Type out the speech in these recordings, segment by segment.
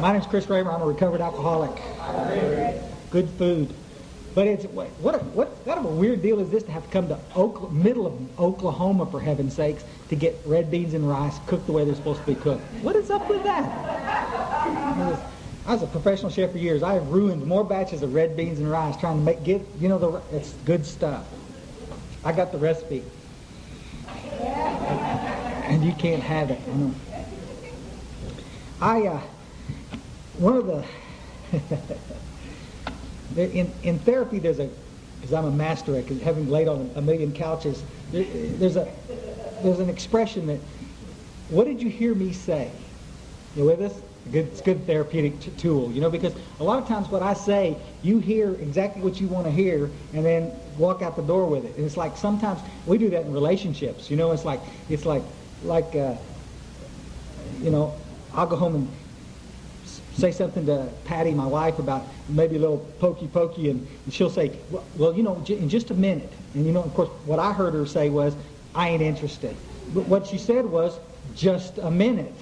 My name's Chris Raymer. I'm a recovered alcoholic. Good food. But it's what kind of a weird deal is this to have to come to middle of Oklahoma, for heaven's sakes, to get red beans and rice cooked the way they're supposed to be cooked? What is up with that? I was a professional chef for years. I have ruined more batches of red beans and rice trying to it's good stuff. I got the recipe. And you can't have it. One of the in therapy, because I'm a master at having laid on a million couches, there's an expression that, what did you hear me say? You with us? It's a good therapeutic tool, because a lot of times what I say, you hear exactly what you want to hear and then walk out the door with it. And it's like sometimes we do that in relationships. It's like I'll go home and say something to Patty, my wife, about maybe a little pokey, and she'll say, well, in just a minute. And, of course, what I heard her say was, I ain't interested. But what she said was, just a minute.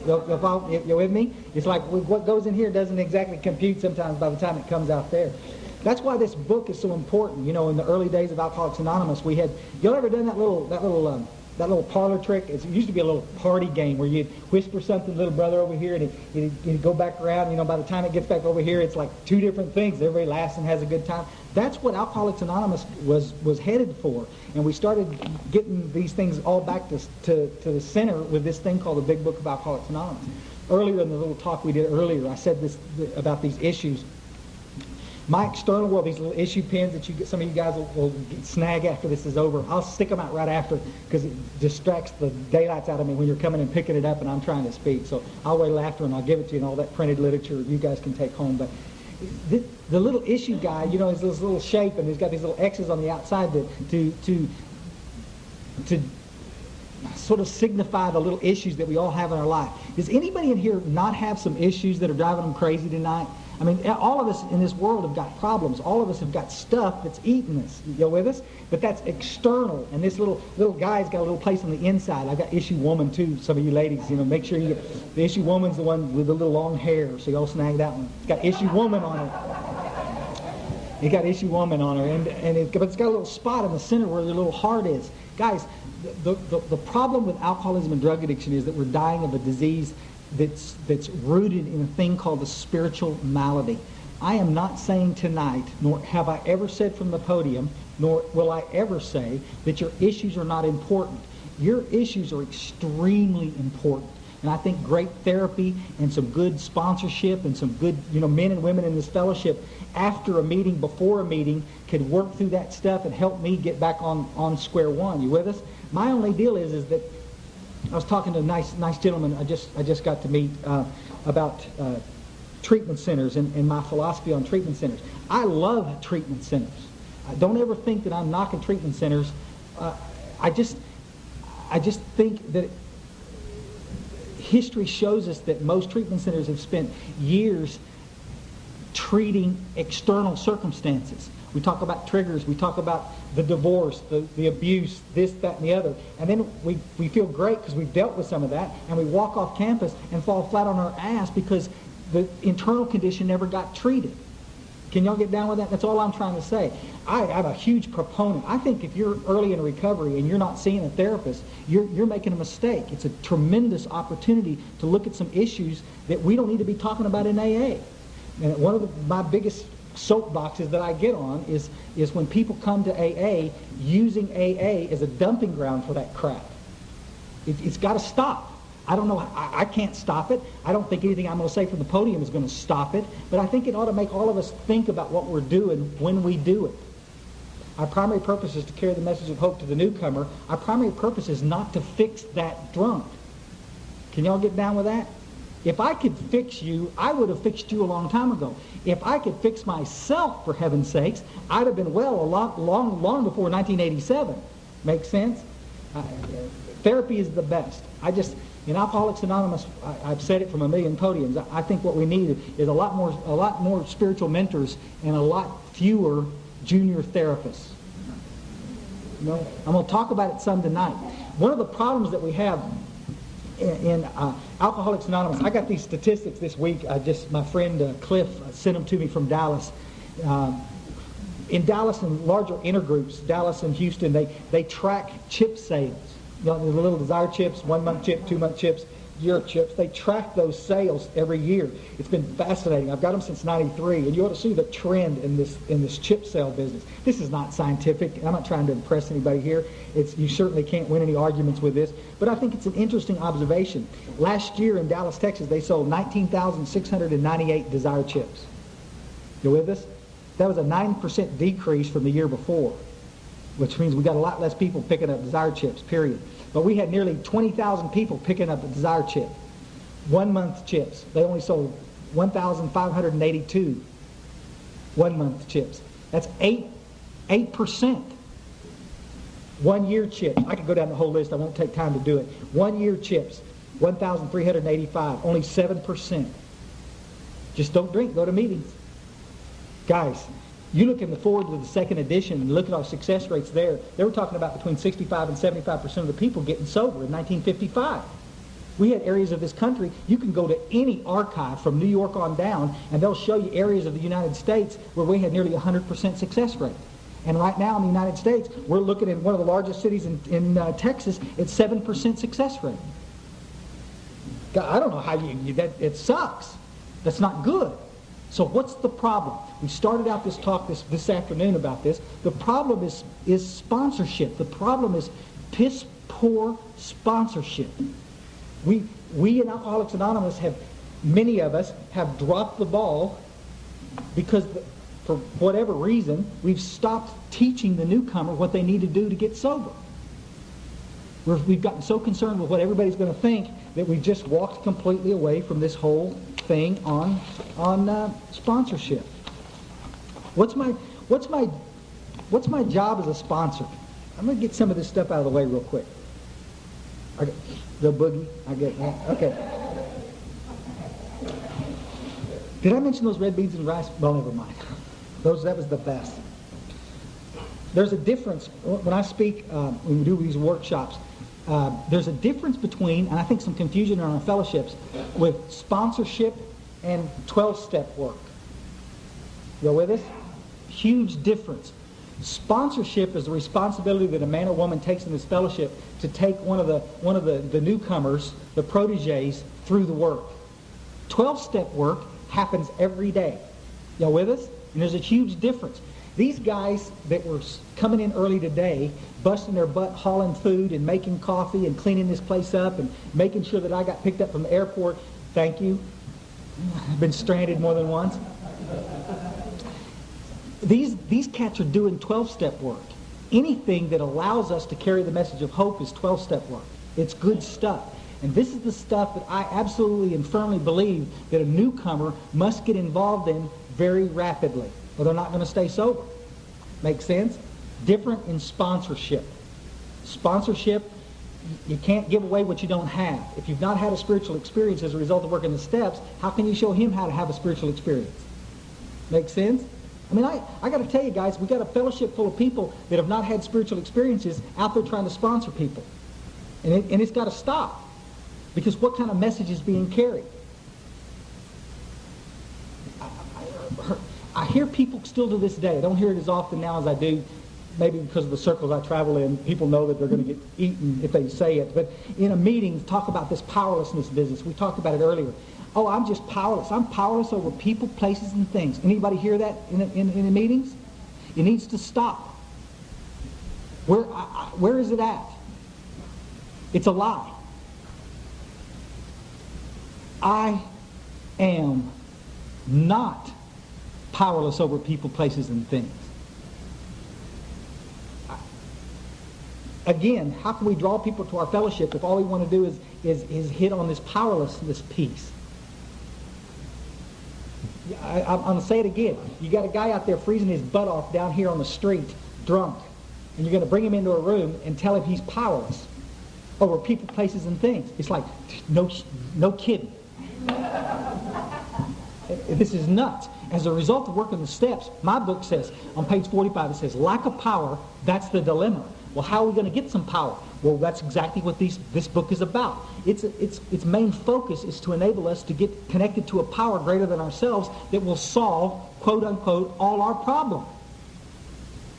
You're with me? It's like what goes in here doesn't exactly compute sometimes by the time it comes out there. That's why this book is so important. In the early days of Alcoholics Anonymous, y'all ever done that little parlor trick? It used to be a little party game where you'd whisper something to little brother over here, and he'd go back around. By the time it gets back over here, it's like two different things. Everybody laughs and has a good time. That's what Alcoholics Anonymous was headed for. And we started getting these things all back to the center with this thing called the Big Book of Alcoholics Anonymous. Earlier in the little talk we did earlier, I said this about these issues. My external world, these little issue pins that some of you guys will snag after this is over. I'll stick them out right after because it distracts the daylights out of me when you're coming and picking it up and I'm trying to speak. So I'll wait after and I'll give it to you, and all that printed literature you guys can take home. But the little issue guy, is this little shape, and he's got these little X's on the outside to sort of signify the little issues that we all have in our life. Does anybody in here not have some issues that are driving them crazy tonight? I mean, all of us in this world have got problems. All of us have got stuff that's eating us. You with us? But that's external. And this little guy's got a little place on the inside. I've got issue woman too. Some of you ladies, make sure you get the issue woman's the one with the little long hair. So y'all snag that one. It's got issue woman on her. It got issue woman on her, but it's got a little spot in the center where the little heart is. Guys, the problem with alcoholism and drug addiction is that we're dying of a disease that's rooted in a thing called a spiritual malady. I am not saying tonight, nor have I ever said from the podium, nor will I ever say that your issues are not important. Your issues are extremely important. And I think great therapy and some good sponsorship and some good, men and women in this fellowship after a meeting, before a meeting, could work through that stuff and help me get back on square one. You with us? My only deal is that I was talking to a nice gentleman I just got to meet about treatment centers and my philosophy on treatment centers. I love treatment centers. Don't ever think that I'm knocking treatment centers. I just think that history shows us that most treatment centers have spent years treating external circumstances. We talk about triggers, we talk about the divorce, the abuse, this, that, and the other. And then we feel great because we've dealt with some of that, and we walk off campus and fall flat on our ass because the internal condition never got treated. Can y'all get down with that? That's all I'm trying to say. I'm a huge proponent. I think if you're early in recovery and you're not seeing a therapist, you're making a mistake. It's a tremendous opportunity to look at some issues that we don't need to be talking about in AA. And one of my biggest soapboxes that I get on is when people come to AA using AA as a dumping ground for that crap. It's got to stop. I don't know. I can't stop it. I don't think anything I'm going to say from the podium is going to stop it. But I think it ought to make all of us think about what we're doing when we do it. Our primary purpose is to carry the message of hope to the newcomer. Our primary purpose is not to fix that drunk. Can y'all get down with that? If I could fix you, I would have fixed you a long time ago. If I could fix myself, for heaven's sakes, I'd have been well long before 1987. Make sense? Therapy is the best. In Alcoholics Anonymous, I've said it from a million podiums. I think what we need is a lot more spiritual mentors and a lot fewer junior therapists. I'm going to talk about it some tonight. One of the problems that we have in Alcoholics Anonymous, I got these statistics this week. My friend Cliff sent them to me from Dallas. In Dallas and larger intergroups, Dallas and Houston, they track chip sales. You know, the little Desire chips, 1 month chip, 2 month chips, year chips. They track those sales every year. It's been fascinating. I've got them since '93, and you ought to see the trend in this chip sale business. This is not scientific. I'm not trying to impress anybody here. You certainly can't win any arguments with this, but I think it's an interesting observation. Last year in Dallas, Texas, they sold 19,698 Desire chips. You with us? That was a 9% decrease from the year before, which means we got a lot less people picking up Desire chips, period. But we had nearly 20,000 people picking up a Desire chip. 1 month chips. They only sold 1,582 1 month chips. That's 8%. 1 year chips. I could go down the whole list. I won't take time to do it. 1 year chips. 1,385. Only 7%. Just don't drink. Go to meetings. Guys, you look in the forward to the second edition and look at our success rates there. They were talking about between 65 and 75% of the people getting sober in 1955. We had areas of this country, you can go to any archive from New York on down, and they'll show you areas of the United States where we had nearly 100% success rate. And right now in the United States, we're looking at one of the largest cities in Texas, it's 7% success rate. God, I don't know how it sucks. That's not good. So what's the problem? We started out this talk this afternoon about this. The problem is sponsorship. The problem is piss poor sponsorship. We in Alcoholics Anonymous many of us have dropped the ball because for whatever reason, we've stopped teaching the newcomer what they need to do to get sober. We've gotten so concerned with what everybody's going to think that we've just walked completely away from this whole thing on sponsorship. What's my job as a sponsor? I'm going to get some of this stuff out of the way real quick. The boogie, I get that. Okay. Did I mention those red beans and rice? Well, never mind. That was the best. There's a difference when I speak, when we do these workshops. There's a difference between, and I think some confusion in our fellowships, with sponsorship and 12-step work. You with us? Huge difference. Sponsorship is the responsibility that a man or woman takes in this fellowship to take one of the newcomers, the protégés, through the work. 12-step work happens every day. Y'all with us? And there's a huge difference. These guys that were coming in early today, busting their butt, hauling food and making coffee and cleaning this place up and making sure that I got picked up from the airport. Thank you. I've been stranded more than once. These cats are doing 12-step work. Anything that allows us to carry the message of hope is 12-step work. It's good stuff. And this is the stuff that I absolutely and firmly believe that a newcomer must get involved in very rapidly, or they're not going to stay sober. Make sense? Different in sponsorship. Sponsorship, you can't give away what you don't have. If you've not had a spiritual experience as a result of working the steps, how can you show him how to have a spiritual experience? Make sense? I mean, I got to tell you guys, we got a fellowship full of people that have not had spiritual experiences out there trying to sponsor people. And it's got to stop. Because what kind of message is being carried? I hear people still to this day, I don't hear it as often now as I do, maybe because of the circles I travel in, people know that they're going to get eaten if they say it, but in a meeting, talk about this powerlessness business. We talked about it earlier. Oh, I'm just powerless. I'm powerless over people, places, and things. Anybody hear that in the meetings? It needs to stop. Where is it at? It's a lie. I am not powerless over people, places, and things. Again, how can we draw people to our fellowship if all we want to do is hit on this powerlessness piece? I'm going to say it again. You got a guy out there freezing his butt off down here on the street, drunk, and you're going to bring him into a room and tell him he's powerless over people, places, and things. It's like, no kidding. This is nuts. As a result of working the steps, my book says, on page 45, it says, lack of power, that's the dilemma. Well, how are we going to get some power? Well, that's exactly what this book is about. Its main focus is to enable us to get connected to a power greater than ourselves that will solve, quote unquote, all our problems.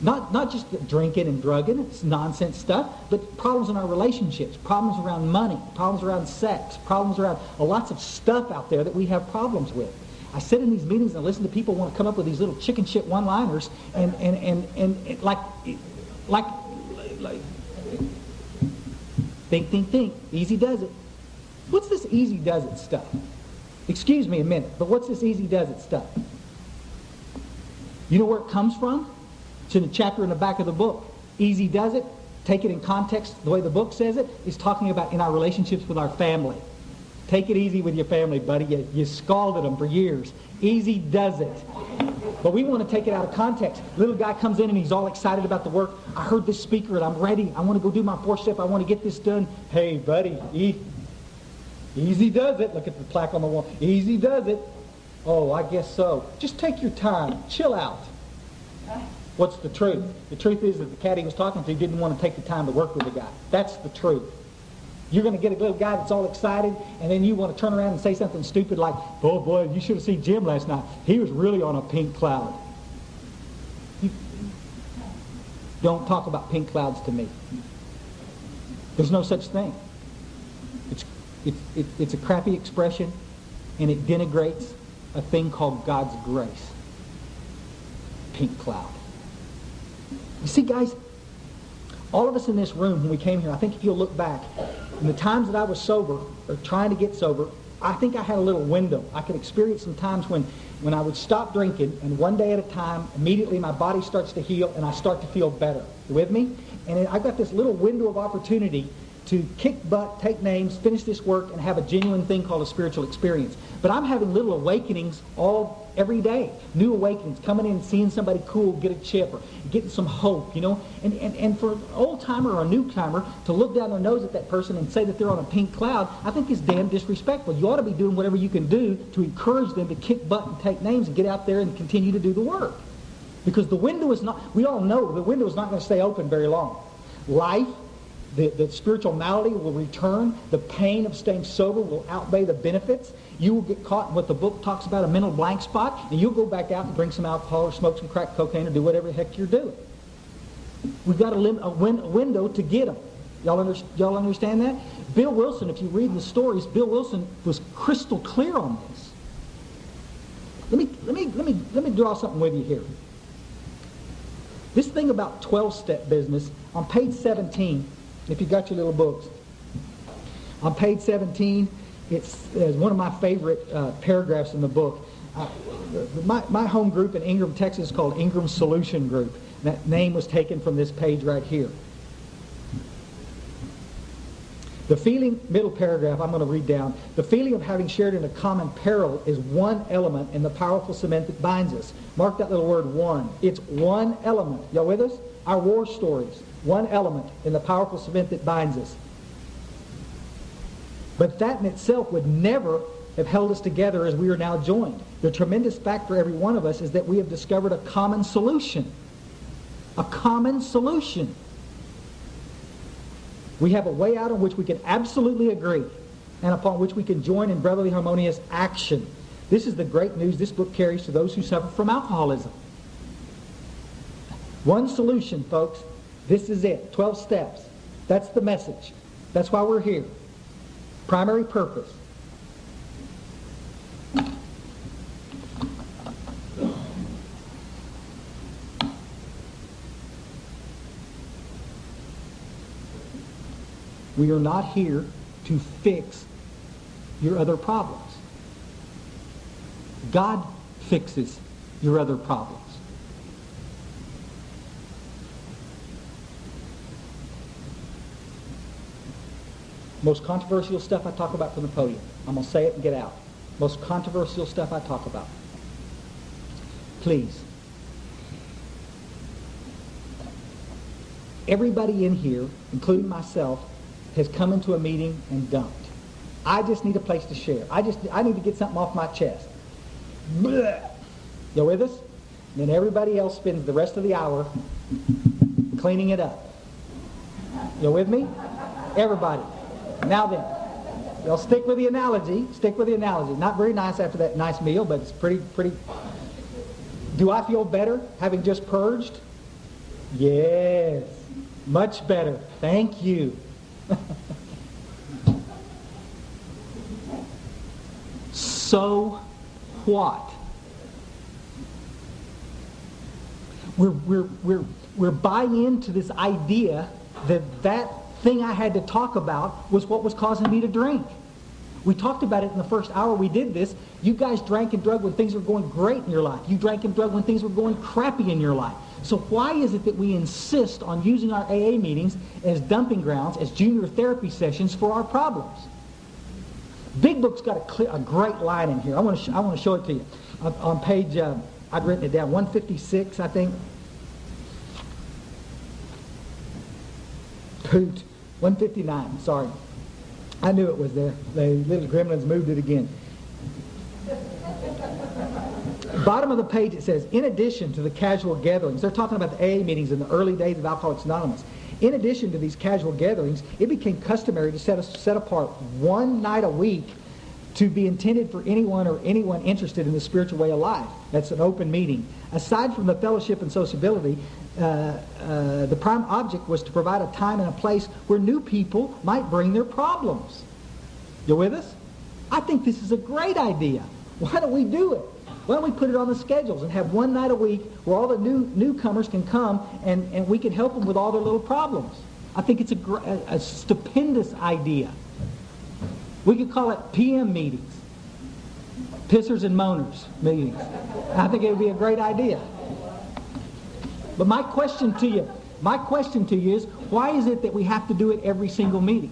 Not just drinking and drugging, it's nonsense stuff, but problems in our relationships, problems around money, problems around sex, problems around lots of stuff out there that we have problems with. I sit in these meetings and listen to people want to come up with these little chicken shit one-liners and like think, easy does it. What's this easy does it stuff? Excuse me a minute, but what's this easy does it stuff? You know where it comes from? It's in the chapter in the back of the book. Easy does it. Take it in context, the way the book says it, is talking about in our relationships with our family. Take it easy with your family, buddy. You scalded them for years. Easy does it. But we want to take it out of context. Little guy comes in and he's all excited about the work. I heard this speaker and I'm ready. I want to go do my 4-step. I want to get this done. Hey, buddy, easy does it. Look at the plaque on the wall. Easy does it. Oh, I guess so. Just take your time. Chill out. What's the truth? The truth is that the cat he was talking to didn't want to take the time to work with the guy. That's the truth. You're going to get a little guy that's all excited, and then you want to turn around and say something stupid like, oh boy, you should have seen Jim last night. He was really on a pink cloud. Don't talk about pink clouds to me. There's no such thing. It's a crappy expression, and it denigrates a thing called God's grace. Pink cloud. You see, guys, all of us in this room, when we came here, I think if you'll look back, in the times that I was sober, or trying to get sober, I think I had a little window. I could experience some times when I would stop drinking, and one day at a time, immediately my body starts to heal, and I start to feel better. You with me? And I've got this little window of opportunity to kick butt, take names, finish this work, and have a genuine thing called a spiritual experience. But I'm having little awakenings every day. New awakenings, coming in and seeing somebody cool get a chip or getting some hope, you know. And for an old-timer or a new-timer to look down their nose at that person and say that they're on a pink cloud, I think is damn disrespectful. You ought to be doing whatever you can do to encourage them to kick butt and take names and get out there and continue to do the work. Because the window is not, we all know the window is not going to stay open very long. Life, the spiritual malady will return. The pain of staying sober will outweigh the benefits. You will get caught in what the book talks about, a mental blank spot, and you'll go back out and drink some alcohol or smoke some crack cocaine or do whatever the heck you're doing. We've got a window to get them. Y'all understand that? Bill Wilson, if you read the stories, Bill Wilson was crystal clear on this. Let me draw something with you here. This thing about 12-step business, on page 17, if you got your little books, on page 17, it's one of my favorite paragraphs in the book. My home group in Ingram, Texas is called Ingram Solution Group. That name was taken from this page right here. The feeling, middle paragraph, I'm going to read down. The feeling of having shared in a common peril is one element in the powerful cement that binds us. Mark that little word, one. It's one element. Y'all with us? Our war stories. One element in the powerful cement that binds us. But that in itself would never have held us together as we are now joined. The tremendous fact for every one of us is that we have discovered a common solution. A common solution. We have a way out on which we can absolutely agree and upon which we can join in brotherly harmonious action. This is the great news this book carries to those who suffer from alcoholism. One solution, folks. This is it. 12 steps. That's the message. That's why we're here. Primary purpose. We are not here to fix your other problems. God fixes your other problems. Most controversial stuff I talk about from the podium. I'm going to say it and get out. Most controversial stuff I talk about. Please. Everybody in here, including myself, has come into a meeting and dumped. I just need a place to share. I need to get something off my chest. Bleh. You with us? And then everybody else spends the rest of the hour cleaning it up. You with me? Everybody. Now then, you'll stick with the analogy. Stick with the analogy. Not very nice after that nice meal, but it's pretty. Do I feel better having just purged? Yes. Much better. Thank you. So what? We're buying into this idea that thing I had to talk about was what was causing me to drink. We talked about it in the first hour we did this. You guys drank and drug when things were going great in your life. You drank and drug when things were going crappy in your life. So why is it that we insist on using our AA meetings as dumping grounds, as junior therapy sessions for our problems? Big Book's got a great line in here. I want to show it to you. On page, I'd written it down, 156, I think. Poot, 159, sorry. I knew it was there. The little gremlins moved it again. Bottom of the page it says, in addition to the casual gatherings, they're talking about the AA meetings in the early days of Alcoholics Anonymous. In addition to these casual gatherings, it became customary to set apart one night a week to be intended for anyone interested in the spiritual way of life. That's an open meeting. Aside from the fellowship and sociability, the prime object was to provide a time and a place where new people might bring their problems. You with us? I think this is a great idea. Why don't we do it? Why don't we put it on the schedules and have one night a week where all the newcomers can come and we can help them with all their little problems? I think it's a stupendous idea. We could call it PM meetings. Pissers and moaners meetings. I think it would be a great idea. But my question to you is, why is it that we have to do it every single meeting?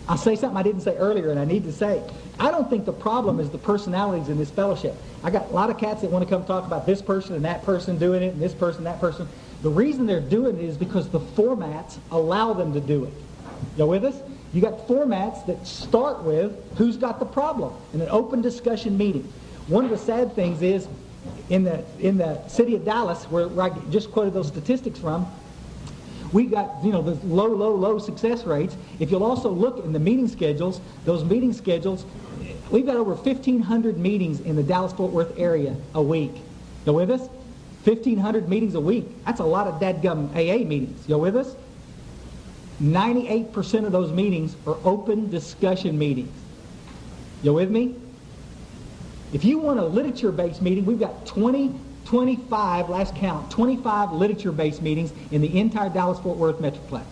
I'll say something I didn't say earlier and I need to say. I don't think the problem is the personalities in this fellowship. I got a lot of cats that want to come talk about this person and that person doing it and this person, that person. The reason they're doing it is because the formats allow them to do it. You with us? You got formats that start with who's got the problem in an open discussion meeting. One of the sad things is in the city of Dallas, where I just quoted those statistics from, we got, the low success rates. If you'll also look in the meeting schedules, those meeting schedules, we've got over 1,500 meetings in the Dallas-Fort Worth area a week. You with us? 1,500 meetings a week. That's a lot of dadgum AA meetings. You with us? 98% of those meetings are open discussion meetings. You with me? If you want a literature-based meeting, we've got 25, last count, 25 literature-based meetings in the entire Dallas-Fort Worth Metroplex.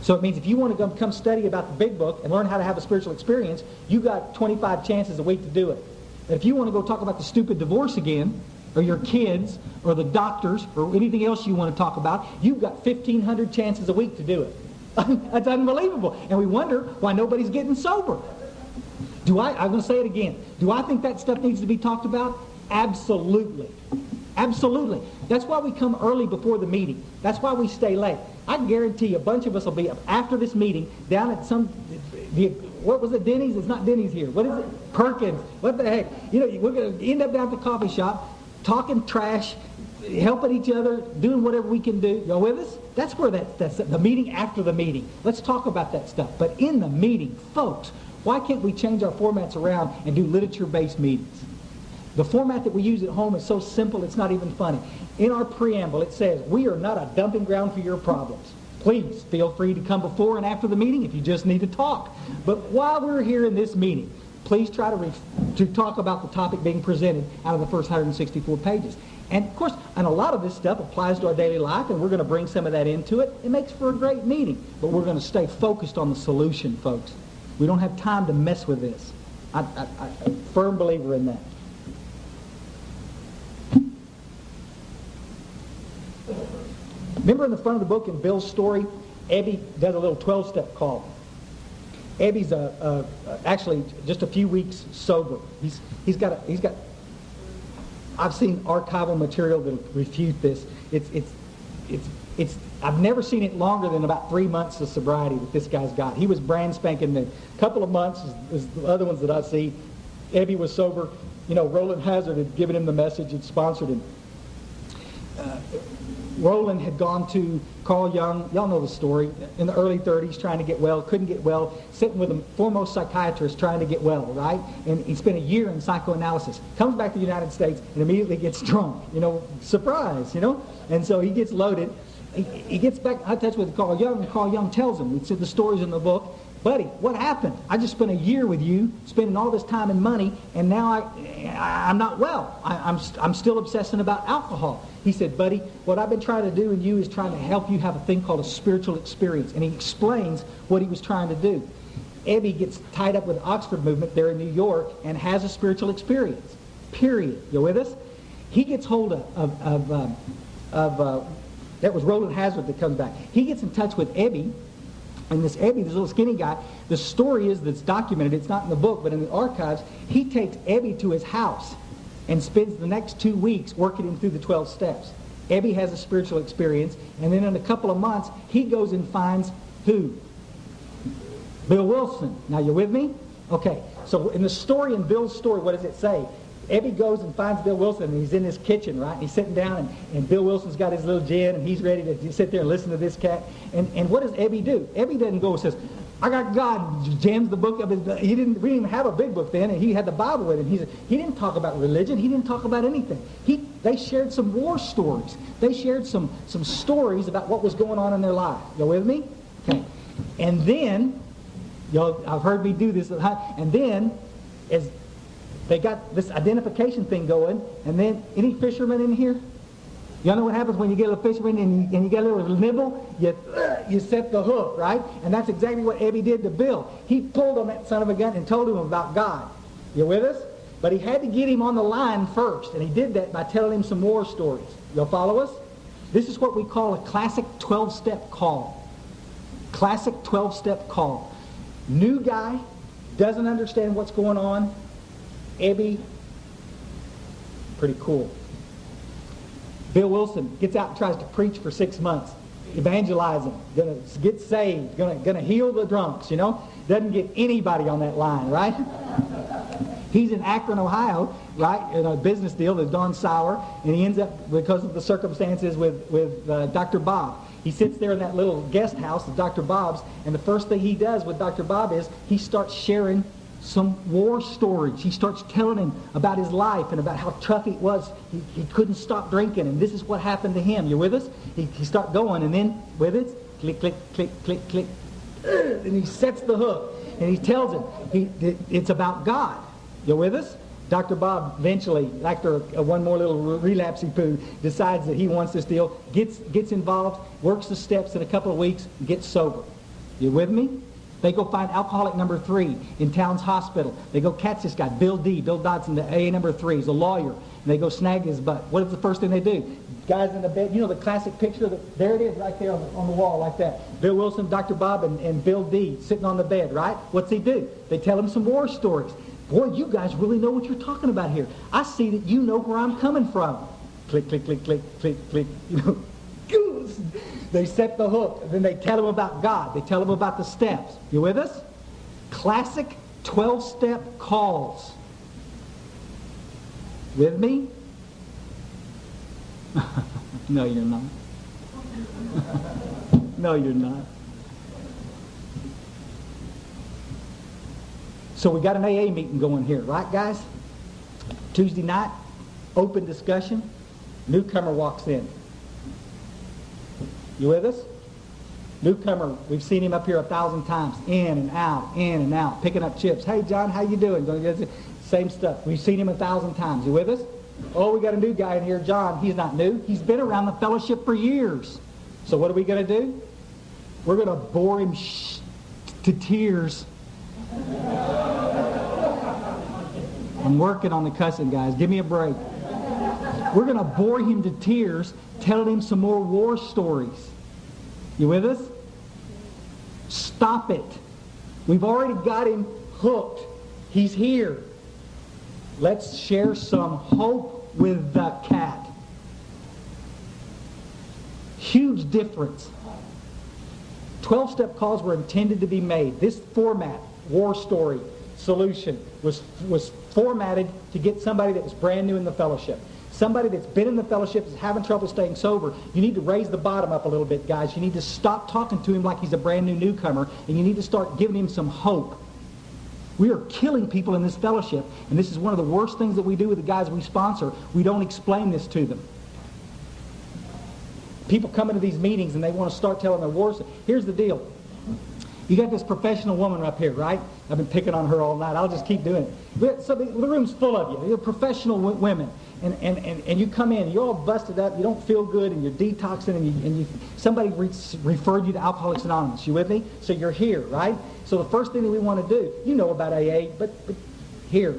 So it means if you want to come study about the Big Book and learn how to have a spiritual experience, you've got 25 chances a week to do it. But if you want to go talk about the stupid divorce again, or your kids, or the doctors, or anything else you want to talk about, you've got 1,500 chances a week to do it. That's unbelievable. And we wonder why nobody's getting sober. I'm going to say it again. Do I think that stuff needs to be talked about? Absolutely. Absolutely. That's why we come early before the meeting. That's why we stay late. I guarantee a bunch of us will be up after this meeting down at what was it, Denny's? It's not Denny's here. What is it? Perkins. What the heck? We're going to end up down at the coffee shop talking trash, helping each other, doing whatever we can do. You with us? That's where that's the meeting after the meeting. Let's talk about that stuff. But in the meeting, folks, why can't we change our formats around and do literature-based meetings? The format that we use at home is so simple it's not even funny. In our preamble it says, we are not a dumping ground for your problems. Please feel free to come before and after the meeting if you just need to talk. But while we're here in this meeting, please try to talk about the topic being presented out of the first 164 pages. And of course, and a lot of this stuff applies to our daily life, and we're going to bring some of that into it. It makes for a great meeting, but we're going to stay focused on the solution, folks. We don't have time to mess with this. I'm a firm believer in that. Remember in the front of the book in Bill's story, Ebby does a little 12-step call. Ebby's actually just a few weeks sober. He's got. I've seen archival material that refute this. I've never seen it longer than about 3 months of sobriety that this guy's got. He was brand spanking new. A couple of months is the other ones that I see. Ebby was sober. Roland Hazard had given him the message and sponsored him. Roland had gone to Carl Jung, y'all know the story, in the early 30s, trying to get well, couldn't get well, sitting with the foremost psychiatrist trying to get well, right? And he spent a year in psychoanalysis. Comes back to the United States and immediately gets drunk. Surprise, And so he gets loaded. He gets back in touch with Carl Jung, and Carl Jung tells him, it's the stories in the book, buddy, what happened? I just spent a year with you, spending all this time and money, and now I'm not well. I'm still obsessing about alcohol. He said, buddy, what I've been trying to do in you is trying to help you have a thing called a spiritual experience. And he explains what he was trying to do. Ebby gets tied up with the Oxford movement there in New York and has a spiritual experience. Period. You with us? He gets hold of that was Roland Hazard that comes back. He gets in touch with Ebby. And this Ebby, this little skinny guy, the story is that's documented, it's not in the book, but in the archives, he takes Ebby to his house and spends the next 2 weeks working him through the 12 steps. Ebby has a spiritual experience, and then in a couple of months, he goes and finds who? Bill Wilson. Now, you with me? Okay, so in the story, in Bill's story, what does it say? Ebby goes and finds Bill Wilson, and he's in his kitchen, right? And he's sitting down, and Bill Wilson's got his little gin, and he's ready to sit there and listen to this cat. And what does Ebby do? Ebby doesn't go and says, I got God, jams the book of his. We didn't even have a big book then, and he had the Bible with him. He didn't talk about religion. He didn't talk about anything. They shared some war stories. They shared some stories about what was going on in their life. You with me? Okay. And then, I've heard me do this, and then, as they got this identification thing going, and then, any fishermen in here? Y'all know what happens when you get a fisherman and you get a little nibble? You set the hook, right? And that's exactly what Ebby did to Bill. He pulled on that son of a gun and told him about God. You with us? But he had to get him on the line first, and he did that by telling him some war stories. Y'all follow us? This is what we call a classic 12-step call. Classic 12-step call. New guy, doesn't understand what's going on. Ebby, pretty cool. Bill Wilson gets out and tries to preach for 6 months, evangelizing, gonna get saved, gonna heal the drunks, Doesn't get anybody on that line, right? He's in Akron, Ohio, right, in a business deal with Don Sauer, and he ends up, because of the circumstances with Dr. Bob. He sits there in that little guest house of Dr. Bob's, and the first thing he does with Dr. Bob is he starts sharing some war stories. He starts telling him about his life and about how tough it was. He couldn't stop drinking, and this is what happened to him. You with us? He starts going, and then with it, click, click, click, click, click, and he sets the hook, and he tells him it's about God. You with us? Dr. Bob eventually, after one more little relapsey poo, decides that he wants this deal, gets involved, works the steps in a couple of weeks, gets sober. You with me? They go find alcoholic number 3 in Towns Hospital. They go catch this guy, Bill Dodson, the AA number 3. He's a lawyer. And they go snag his butt. What is the first thing they do? Guy's in the bed. The classic picture? There it is right there on the wall like that. Bill Wilson, Dr. Bob, and Bill D. sitting on the bed, right? What's he do? They tell him some war stories. Boy, you guys really know what you're talking about here. I see that you know where I'm coming from. Click, click, click, click, click, click. They set the hook, and then they tell them about God. They tell them about the steps. You with us? Classic 12-step calls. With me? No, you're not. No, you're not. So we got an AA meeting going here, right, guys? Tuesday night, open discussion. Newcomer walks in. You with us? Newcomer, we've seen him up here 1,000 times, in and out, picking up chips. Hey, John, how you doing? Same stuff. We've seen him 1,000 times. You with us? Oh, we got a new guy in here, John. He's not new. He's been around the fellowship for years. So what are we going to do? We're going to bore him to tears. I'm working on the cussing, guys. Give me a break. We're going to bore him to tears, telling him some more war stories. You with us? Stop it. We've already got him hooked. He's here. Let's share some hope with the cat. Huge difference. 12-step calls were intended to be made. This format, war story, solution was formatted to get somebody that was brand new in the fellowship. Somebody that's been in the fellowship is having trouble staying sober. You need to raise the bottom up a little bit, guys. You need to stop talking to him like he's a brand new newcomer, and you need to start giving him some hope. We are killing people in this fellowship, and this is one of the worst things that we do with the guys we sponsor. We don't explain this to them. People come into these meetings and they want to start telling their war stories. Here's the deal. You got this professional woman up here, right? I've been picking on her all night. I'll just keep doing it. So the room's full of you. You're professional women. And you come in, you're all busted up, you don't feel good, and you're detoxing, and somebody referred you to Alcoholics Anonymous. You with me? So you're here, right? So the first thing that we want to do, you know about AA, but here.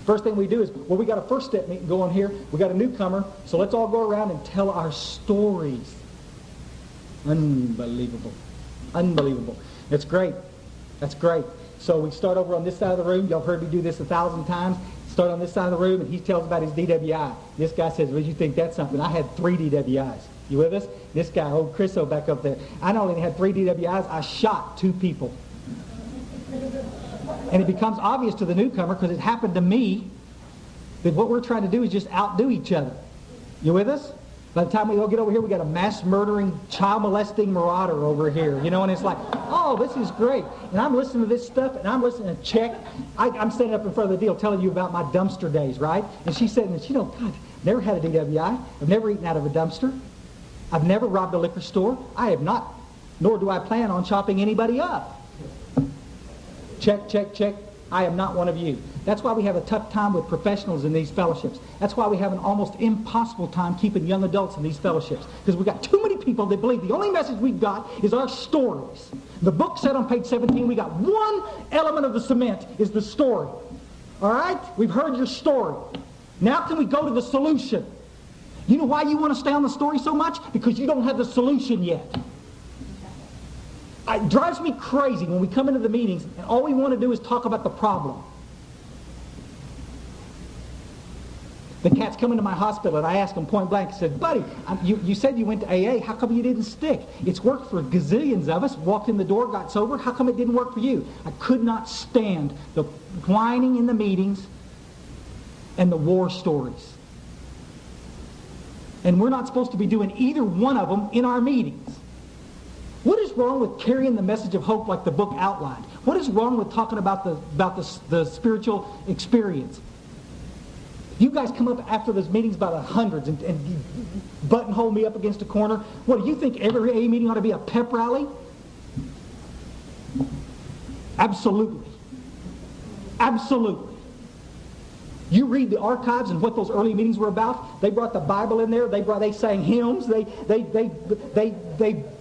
First thing we do is, well, we got a first step meeting going here. We got a newcomer, so let's all go around and tell our stories. Unbelievable. Unbelievable. It's great. That's great. So we start over on this side of the room. Y'all heard me do this 1,000 times. Start on this side of the room, and he tells about his DWI. This guy says, well, you think that's something? I had 3 DWIs. You with us? This guy, old Chriso back up there. I not only had 3 DWIs, I shot 2 people. And it becomes obvious to the newcomer, because it happened to me, that what we're trying to do is just outdo each other. You with us? By the time we all get over here, we got a mass murdering, child molesting marauder over here, you know, and it's like, oh, this is great. And I'm listening to this stuff, and I'm listening to check. I'm standing up in front of the deal telling you about my dumpster days, right? And she's saying, you know, God, never had a DWI. I've never eaten out of a dumpster. I've never robbed a liquor store. I have not, nor do I plan on chopping anybody up. Check, check, check. I am not one of you. That's why we have a tough time with professionals in these fellowships. That's why we have an almost impossible time keeping young adults in these fellowships. Because we've got too many people that believe the only message we've got is our stories. The book said on page 17, we got one element of the cement is the story. All right? We've heard your story. Now can we go to the solution? You know why you want to stay on the story so much? Because you don't have the solution yet. It drives me crazy when we come into the meetings and all we want to do is talk about the problem. The cats come into my hospital and I ask them point blank, I said, buddy, you said you went to AA, how come you didn't stick? It's worked for gazillions of us, walked in the door, got sober, how come it didn't work for you? I could not stand the whining in the meetings and the war stories. And we're not supposed to be doing either one of them in our meetings. What is wrong with carrying the message of hope like the book outlined? What is wrong with talking about the spiritual experience? You guys come up after those meetings by the hundreds and buttonhole me up against a corner. What, do you think every AA meeting ought to be a pep rally? Absolutely. Absolutely. You read the archives and what those early meetings were about. They brought the Bible in there. They sang hymns. They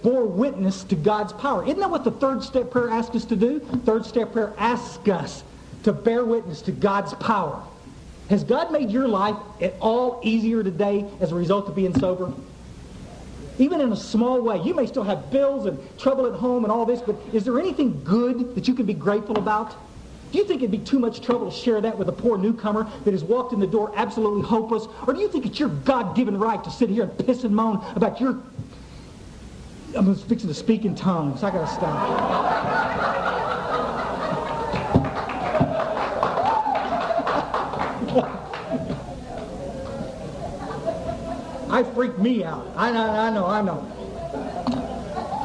bore witness to God's power. Isn't that what the third step prayer asks us to do? Third step prayer asks us to bear witness to God's power. Has God made your life at all easier today as a result of being sober? Even in a small way. You may still have bills and trouble at home and all this, but is there anything good that you can be grateful about? Do you think it'd be too much trouble to share that with a poor newcomer that has walked in the door absolutely hopeless? Or do you think it's your God-given right to sit here and piss and moan about your... I'm fixing to speak in tongues. I got to stop. I freak me out. I know.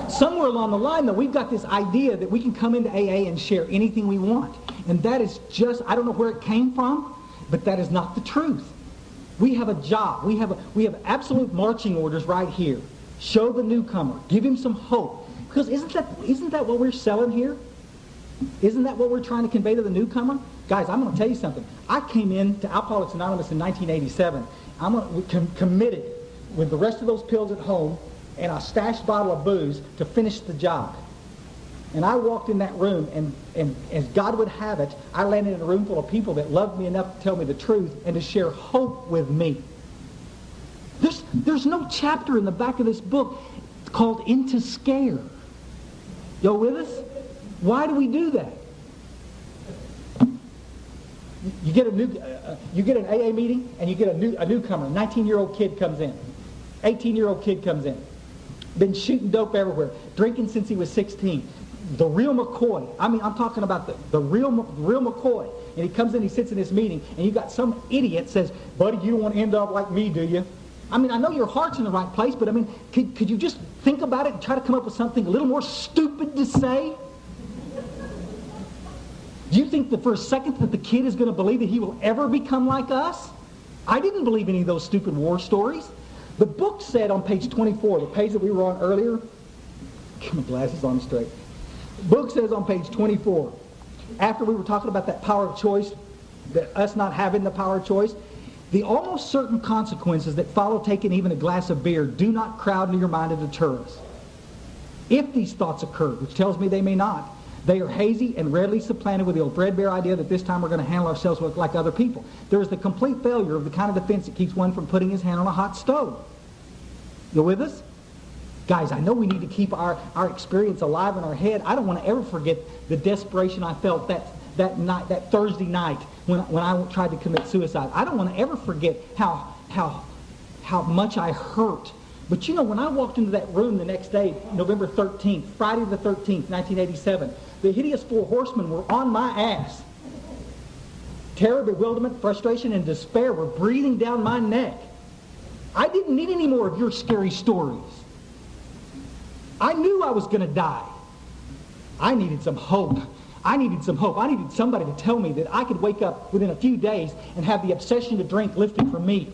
Somewhere along the line, though, we've got this idea that we can come into AA and share anything we want. And that is just, I don't know where it came from, but that is not the truth. We have a job. We have absolute marching orders right here. Show the newcomer. Give him some hope. Because isn't that what we're selling here? Isn't that what we're trying to convey to the newcomer? Guys, I'm going to tell you something. I came in to Alcoholics Anonymous in 1987. I'm committed with the rest of those pills at home and a stashed bottle of booze to finish the job. And I walked in that room, and as God would have it, I landed in a room full of people that loved me enough to tell me the truth and to share hope with me. There's no chapter in the back of this book called Into Scare. Y'all with us? Why do we do that? You get an AA meeting, and you get a newcomer. A 19-year-old kid comes in. 18-year-old kid comes in. Been shooting dope everywhere. Drinking since he was 16. the real McCoy. I mean, I'm talking about the real McCoy. And he comes in, he sits in this meeting, and you got some idiot says, buddy, you don't want to end up like me, do you? I mean, I know your heart's in the right place, but I mean, could you just think about it and try to come up with something a little more stupid to say? Do you think that for a second that the kid is going to believe that he will ever become like us? I didn't believe any of those stupid war stories. The book said on page 24, the page that we were on earlier, get my glasses on straight. The book says on page 24, after we were talking about that power of choice, that us not having the power of choice, the almost certain consequences that follow taking even a glass of beer do not crowd into your mind to deter us. If these thoughts occur, which tells me they may not, they are hazy and readily supplanted with the old threadbare idea that this time we're going to handle ourselves like other people. There is the complete failure of the kind of defense that keeps one from putting his hand on a hot stove. You with us? Guys, I know we need to keep our experience alive in our head. I don't want to ever forget the desperation I felt that night, that Thursday night when I tried to commit suicide. I don't want to ever forget how much I hurt. But you know, when I walked into that room the next day, November 13th, Friday the 13th, 1987, the hideous four horsemen were on my ass. Terror, bewilderment, frustration, and despair were breathing down my neck. I didn't need any more of your scary stories. I knew I was going to die. I needed some hope. I needed some hope. I needed somebody to tell me that I could wake up within a few days and have the obsession to drink lifted from me.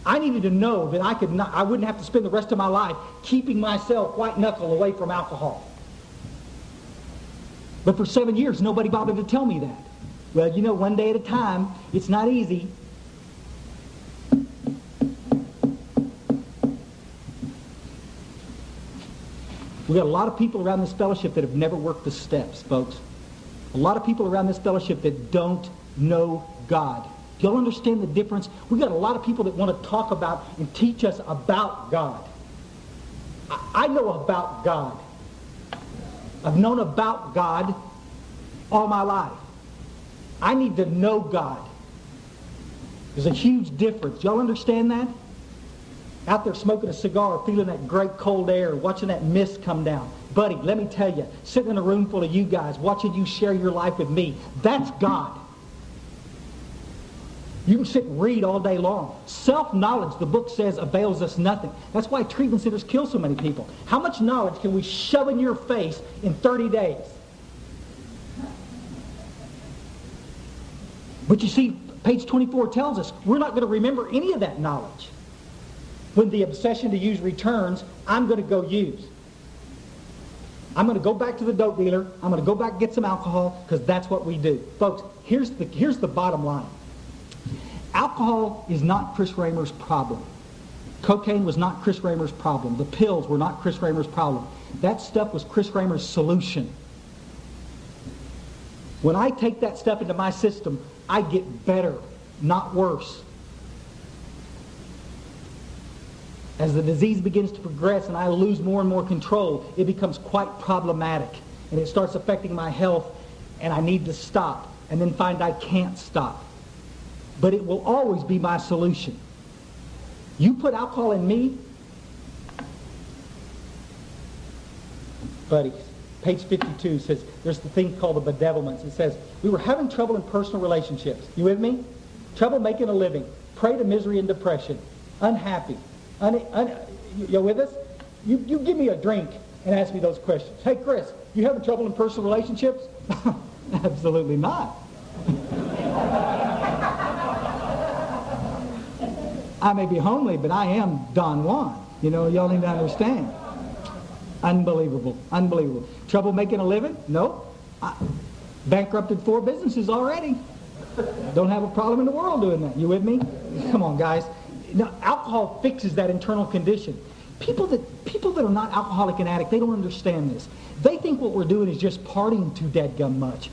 I needed to know that I wouldn't have to spend the rest of my life keeping myself white knuckle away from alcohol. But for 7 years, nobody bothered to tell me that. Well, you know, one day at a time, it's not easy. We got a lot of people around this fellowship that have never worked the steps, folks. A lot of people around this fellowship that don't know God. Do y'all understand the difference? We got a lot of people that want to talk about and teach us about God. I know about God. I've known about God all my life. I need to know God. There's a huge difference. Y'all understand that? Out there smoking a cigar, feeling that great cold air, watching that mist come down. Buddy, let me tell you, sitting in a room full of you guys, watching you share your life with me, that's God. You can sit and read all day long. Self-knowledge, the book says, avails us nothing. That's why treatment centers kill so many people. How much knowledge can we shove in your face in 30 days? But you see, page 24 tells us we're not going to remember any of that knowledge. When the obsession to use returns, I'm going to go use. I'm going to go back to the dope dealer. I'm going to go back and get some alcohol because that's what we do. Folks, here's the bottom line. Alcohol is not Chris Raymer's problem. Cocaine was not Chris Raymer's problem. The pills were not Chris Raymer's problem. That stuff was Chris Raymer's solution. When I take that stuff into my system, I get better, not worse. As the disease begins to progress and I lose more and more control, it becomes quite problematic. And it starts affecting my health, and I need to stop, and then find I can't stop. But it will always be my solution. You put alcohol in me, buddy, page 52 says, there's the thing called the bedevilments. It says, we were having trouble in personal relationships. You with me? Trouble making a living. Prey to misery and depression. Unhappy. You with us? You give me a drink and ask me those questions. Hey, Chris, you having trouble in personal relationships? Absolutely not. I may be homely, but I am Don Juan. You know, y'all need to understand. Unbelievable. Unbelievable. Trouble making a living? No. Bankrupted 4 businesses already. Don't have a problem in the world doing that. You with me? Come on, guys. Now, alcohol fixes that internal condition. People that are not alcoholic and addict, they don't understand this. They think what we're doing is just partying too dadgum much.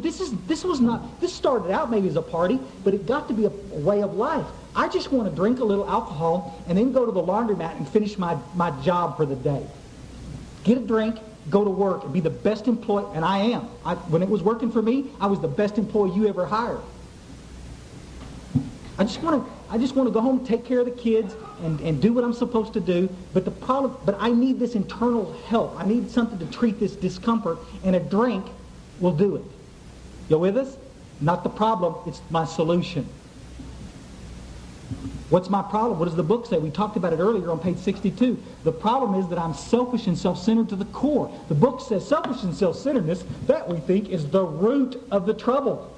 This started out maybe as a party, but it got to be a way of life. I just want to drink a little alcohol and then go to the laundromat and finish my job for the day. Get a drink, go to work, and be the best employee, and I am. When it was working for me, I was the best employee you ever hired. I just want to go home, take care of the kids, and do what I'm supposed to do. But I need this internal help. I need something to treat this discomfort, and a drink will do it. You with us? Not the problem, it's my solution. What's my problem? What does the book say? We talked about it earlier on page 62. The problem is that I'm selfish and self-centered to the core. The book says selfish and self-centeredness, that we think is the root of the trouble.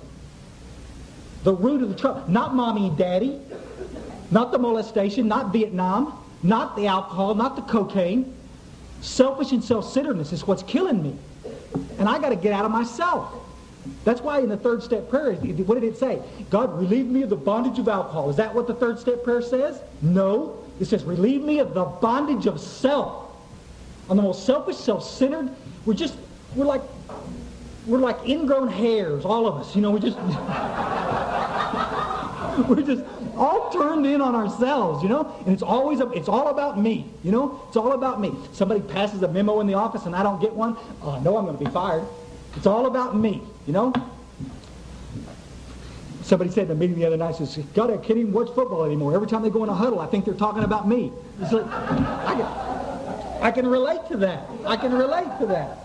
The root of the trouble. Not mommy and daddy, not the molestation, not Vietnam, not the alcohol, not the cocaine. Selfish and self-centeredness is what's killing me. And I got to get out of myself. That's why in the third step prayer, what did it say? God, relieve me of the bondage of alcohol. Is that what the third step prayer says? No. It says, relieve me of the bondage of self. I'm the most selfish, self-centered. We're like ingrown hairs, all of us. You know, we're just all turned in on ourselves, you know? And it's all about me, you know? It's all about me. Somebody passes a memo in the office and I don't get one, I know I'm going to be fired. It's all about me, you know? Somebody said in a meeting the other night, says, God, I can't even watch football anymore. Every time they go in a huddle, I think they're talking about me. It's like, I can relate to that. I can relate to that.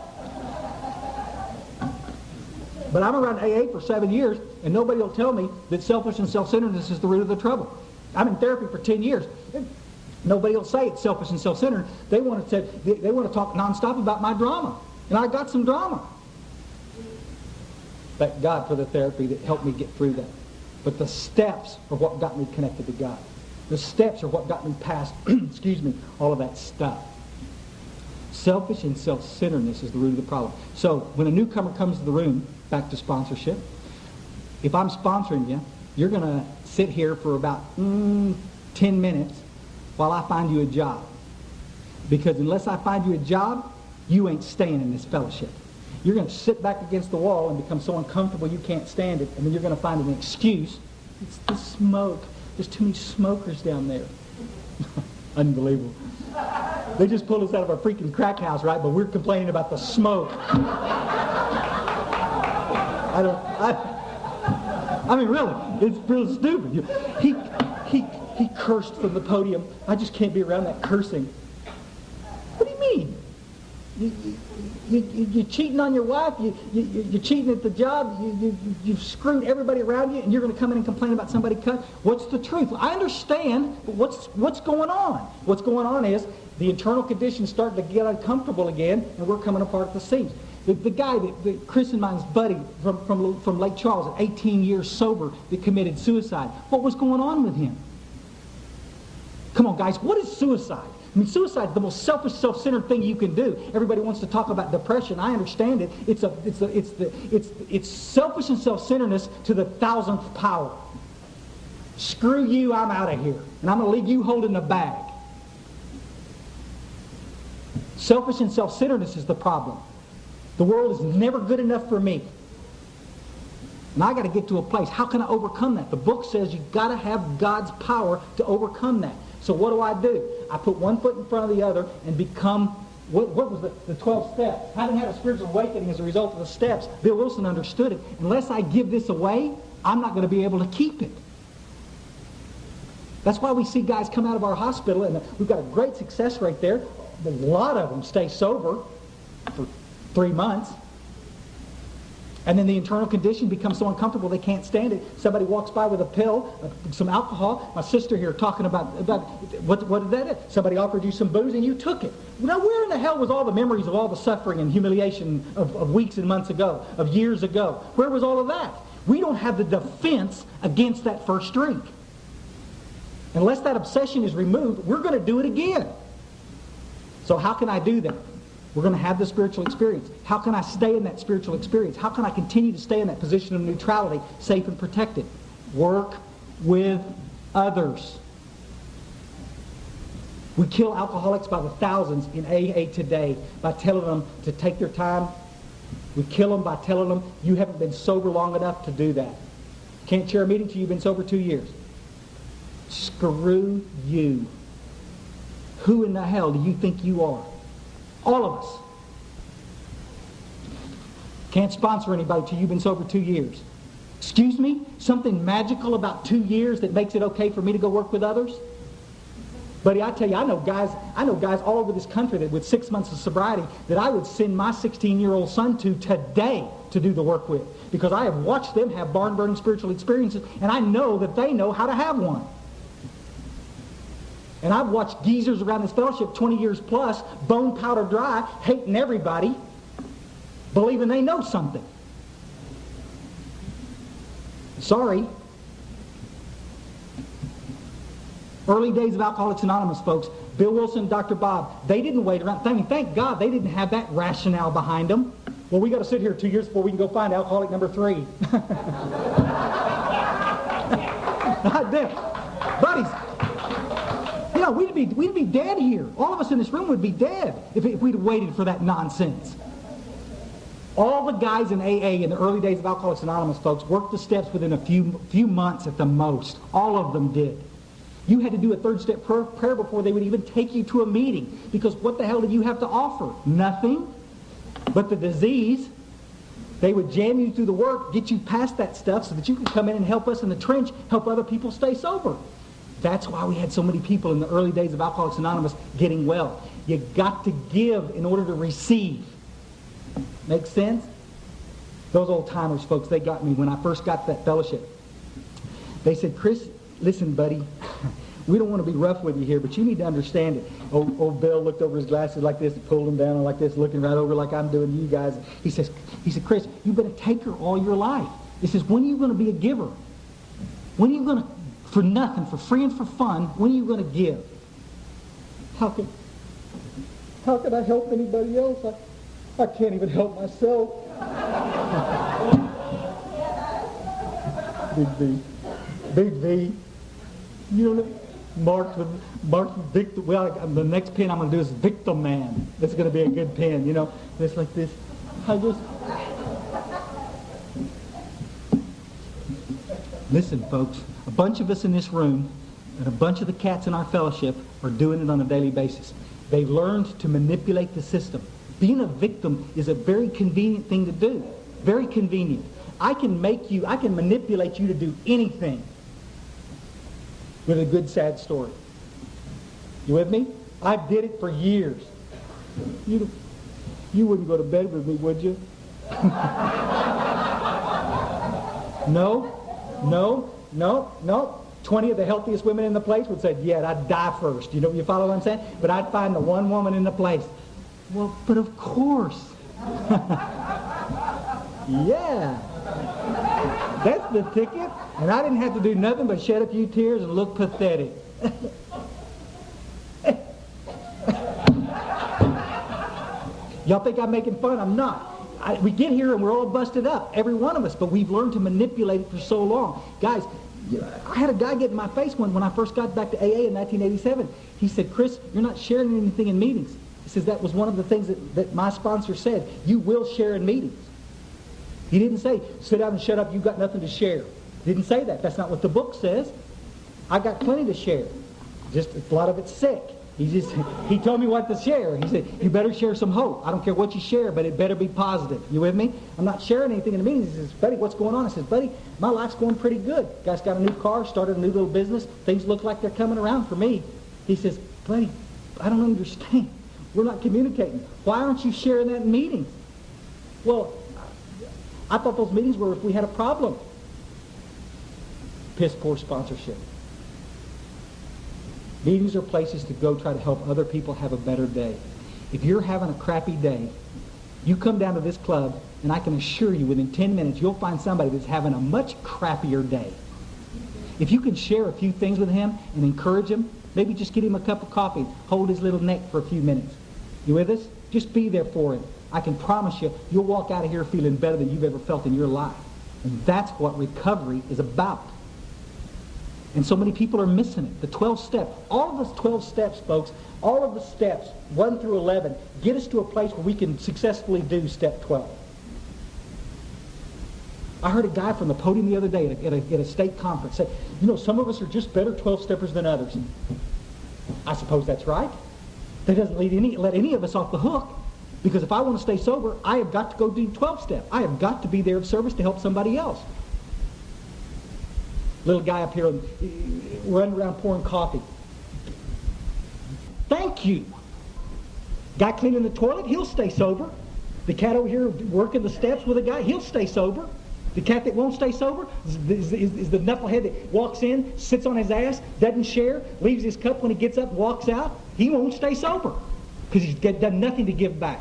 But I'm around AA for 7 years, and nobody will tell me that selfish and self-centeredness is the root of the trouble. I'm in therapy for 10 years. Nobody will say it's selfish and self-centered. They want to talk nonstop about my drama. And I got some drama. Thank God for the therapy that helped me get through that. But the steps are what got me connected to God. The steps are what got me past, all of that stuff. Selfish and self-centeredness is the root of the problem. So when a newcomer comes to the room, back to sponsorship, if I'm sponsoring you, you're going to sit here for about 10 minutes while I find you a job. Because unless I find you a job, you ain't staying in this fellowship. You're going to sit back against the wall and become so uncomfortable you can't stand it, and then you're going to find an excuse. It's the smoke. There's too many smokers down there. Unbelievable. They just pulled us out of our freaking crack house, right? But we're complaining about the smoke. I mean, really, it's real stupid. He cursed from the podium. I just can't be around that cursing. What do you mean? You're cheating on your wife, you're cheating at the job, you've screwed everybody around you, and you're going to come in and complain about somebody cut? What's the truth? I understand, but what's going on? What's going on is the internal conditions starting to get uncomfortable again, and we're coming apart at the seams. The guy, Chris and mine's buddy from Lake Charles, at 18 years sober, that committed suicide. What was going on with him? Come on, guys, what is suicide? I mean, suicide is the most selfish, self-centered thing you can do. Everybody wants to talk about depression. I understand it. It's selfish and self-centeredness to the 1000th power. Screw you, I'm out of here. And I'm going to leave you holding the bag. Selfish and self-centeredness is the problem. The world is never good enough for me. And I got to get to a place. How can I overcome that? The book says you've got to have God's power to overcome that. So what do? I put one foot in front of the other and become, what was the 12 steps? Having had a spiritual awakening as a result of the steps, Bill Wilson understood it. Unless I give this away, I'm not going to be able to keep it. That's why we see guys come out of our hospital, and we've got a great success rate there. A lot of them stay sober for 3 months. And then the internal condition becomes so uncomfortable they can't stand it. Somebody walks by with a pill, some alcohol. My sister here talking about what did that do? Somebody offered you some booze and you took it. Now where in the hell was all the memories of all the suffering and humiliation of weeks and months ago, of years ago? Where was all of that? We don't have the defense against that first drink. Unless that obsession is removed, we're going to do it again. So how can I do that? We're going to have the spiritual experience. How can I stay in that spiritual experience? How can I continue to stay in that position of neutrality, safe and protected? Work with others. We kill alcoholics by the thousands in AA today by telling them to take their time. We kill them by telling them, you haven't been sober long enough to do that. Can't chair a meeting till you've been sober 2 years. Screw you. Who in the hell do you think you are? All of us. Can't sponsor anybody till you've been sober 2 years. Excuse me? Something magical about 2 years that makes it okay for me to go work with others? Buddy, I tell you, I know guys all over this country that with 6 months of sobriety that I would send my 16-year-old son to today to do the work with, because I have watched them have barn-burning spiritual experiences, and I know that they know how to have one. And I've watched geezers around this fellowship 20 years plus, bone powder dry, hating everybody, believing they know something. Sorry. Early days of Alcoholics Anonymous, folks. Bill Wilson, Dr. Bob, they didn't wait around. Thank God they didn't have that rationale behind them. Well, we got to sit here 2 years before we can go find alcoholic number 3. Not them. Buddies, you know, we'd be dead here. All of us in this room would be dead if we'd waited for that nonsense. All the guys in AA in the early days of Alcoholics Anonymous, folks, worked the steps within a few months at the most. All of them did. You had to do a third step prayer before they would even take you to a meeting. Because what the hell did you have to offer? Nothing but the disease. They would jam you through the work, get you past that stuff so that you could come in and help us in the trench, help other people stay sober. That's why we had so many people in the early days of Alcoholics Anonymous getting well. You got to give in order to receive. Make sense? Those old timers, folks, they got me when I first got that fellowship. They said, Chris, listen, buddy, we don't want to be rough with you here, but you need to understand it. Old Bill looked over his glasses like this and pulled them down like this, looking right over like I'm doing to you guys. He said, Chris, you've been a taker all your life. He says, when are you going to be a giver? When are you going to, for nothing, for free and for fun, when are you going to give? How could I help anybody else? I can't even help myself. Big V. Big V. You know, marked victim. Well, the next pen I'm going to do is Victim Man. That's going to be a good pen, you know. It's like this. Listen, folks. A bunch of us in this room and a bunch of the cats in our fellowship are doing it on a daily basis. They've learned to manipulate the system. Being a victim is a very convenient thing to do. Very convenient. I can manipulate you to do anything with a good, sad story. You with me? I did it for years. You wouldn't go to bed with me, would you? No. 20 of the healthiest women in the place would say, yeah, I'd die first. You follow what I'm saying? But I'd find the one woman in the place. Well, but of course. Yeah. That's the ticket. And I didn't have to do nothing but shed a few tears and look pathetic. Y'all think I'm making fun? I'm not. We get here and we're all busted up, every one of us, but we've learned to manipulate it for so long. Guys, I had a guy get in my face when I first got back to AA in 1987. He said, Chris, you're not sharing anything in meetings. He says, that was one of the things that my sponsor said. You will share in meetings. He didn't say, sit down and shut up, you've got nothing to share. He didn't say that. That's not what the book says. I got plenty to share. Just a lot of it's sick. He told me what to share. He said, you better share some hope. I don't care what you share, but it better be positive. You with me? I'm not sharing anything in the meetings. He says, buddy, what's going on? I says, buddy, my life's going pretty good. Guy's got a new car, started a new little business. Things look like they're coming around for me. He says, buddy, I don't understand. We're not communicating. Why aren't you sharing that in meetings? Well, I thought those meetings were if we had a problem. Piss poor sponsorship. Meetings are places to go try to help other people have a better day. If you're having a crappy day, you come down to this club, and I can assure you within 10 minutes you'll find somebody that's having a much crappier day. If you can share a few things with him and encourage him, maybe just get him a cup of coffee, hold his little neck for a few minutes. You with us? Just be there for him. I can promise you, you'll walk out of here feeling better than you've ever felt in your life. And that's what recovery is about. And so many people are missing it. The 12 steps. All of those 12 steps, folks, all of the steps, 1 through 11, get us to a place where we can successfully do step 12. I heard a guy from the podium the other day at a state conference say, some of us are just better 12-steppers than others. I suppose that's right. That doesn't let any of us off the hook. Because if I want to stay sober, I have got to go do 12 steps. I have got to be there of service to help somebody else. Little guy up here running around pouring coffee. Thank you. Guy cleaning the toilet, he'll stay sober. The cat over here working the steps with a guy, he'll stay sober. The cat that won't stay sober is the knucklehead that walks in, sits on his ass, doesn't share, leaves his cup when he gets up, walks out. He won't stay sober because he's done nothing to give back.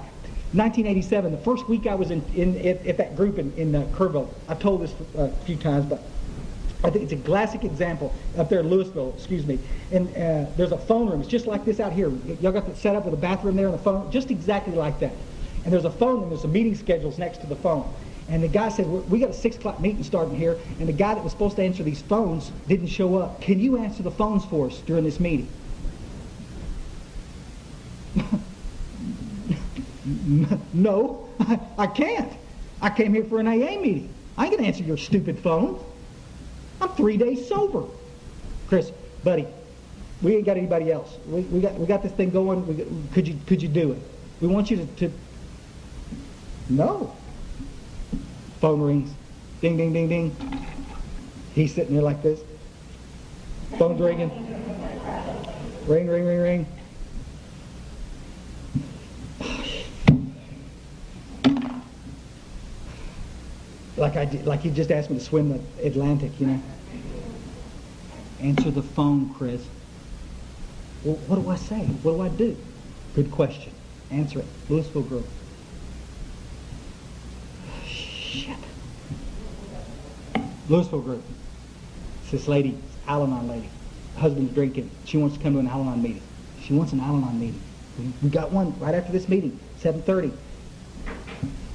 1987, the first week I was at that group in Kerrville. I've told this a few times, but I think it's a classic example up there in Louisville, excuse me. And there's a phone room. It's just like this out here. Y'all got it set up with a bathroom there and a phone, just exactly like that. And there's a phone and there's some meeting schedules next to the phone. And the guy said, we got a 6 o'clock meeting starting here, and the guy that was supposed to answer these phones didn't show up. Can you answer the phones for us during this meeting? No, I can't. I came here for an AA meeting. I ain't going to answer your stupid phone. I'm 3 days sober. Chris, buddy, we ain't got anybody else. We got this thing going. Could you do it? We want you to... No. Phone rings. Ding, ding, ding, ding. He's sitting there like this. Phone's ringing. Ring, ring, ring, ring. Like he just asked me to swim the Atlantic, you know. Answer the phone, Chris. Well, what do I say? What do I do? Good question. Answer it. Louisville girl. Shit. Louisville group. It's this lady, Al-Anon lady. Husband's drinking. She wants to come to an Al-Anon meeting. She wants an Al-Anon meeting. We got one right after this meeting, 7:30.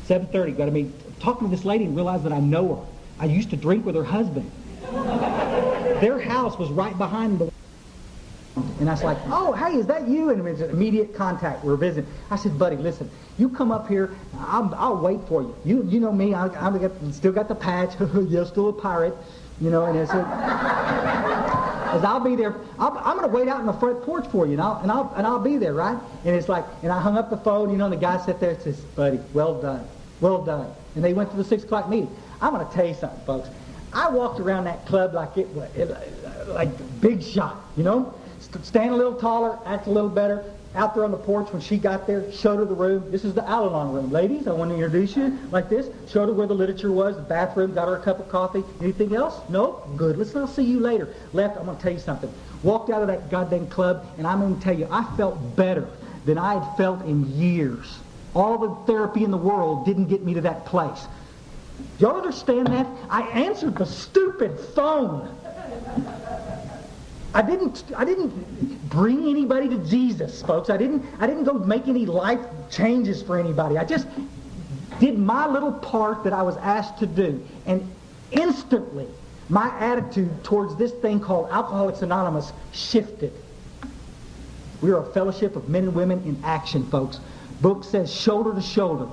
7:30, got to meet. Talking to this lady and realized that I know her. I used to drink with her husband. Their house was right behind the... And I was like, oh, hey, is that you? And it was immediate contact. We were visiting. I said, buddy, listen, you come up here. I'll wait for you. You know me. I still got the patch. You're still a pirate. You know, and I said, as I'll be there. I'm going to wait out on the front porch for you, and I'll be there, right? And it's like, and I hung up the phone, you know, and the guy sat there and says, buddy, well done. Well done. And they went to the 6 o'clock meeting. I'm going to tell you something, folks. I walked around that club like like big shot, you know? Stand a little taller, act a little better. Out there on the porch when she got there, showed her the room. This is the Al-Anon room. Ladies, I want to introduce you like this. Showed her where the literature was, the bathroom, got her a cup of coffee. Anything else? No? Good. I'll see you later. Left, I'm going to tell you something. Walked out of that goddamn club, and I'm going to tell you, I felt better than I had felt in years. All the therapy in the world didn't get me to that place. Y'all understand that? I answered the stupid phone. I didn't bring anybody to Jesus, folks. I didn't go make any life changes for anybody. I just did my little part that I was asked to do. And instantly, my attitude towards this thing called Alcoholics Anonymous shifted. We are a fellowship of men and women in action, folks. Book says shoulder to shoulder.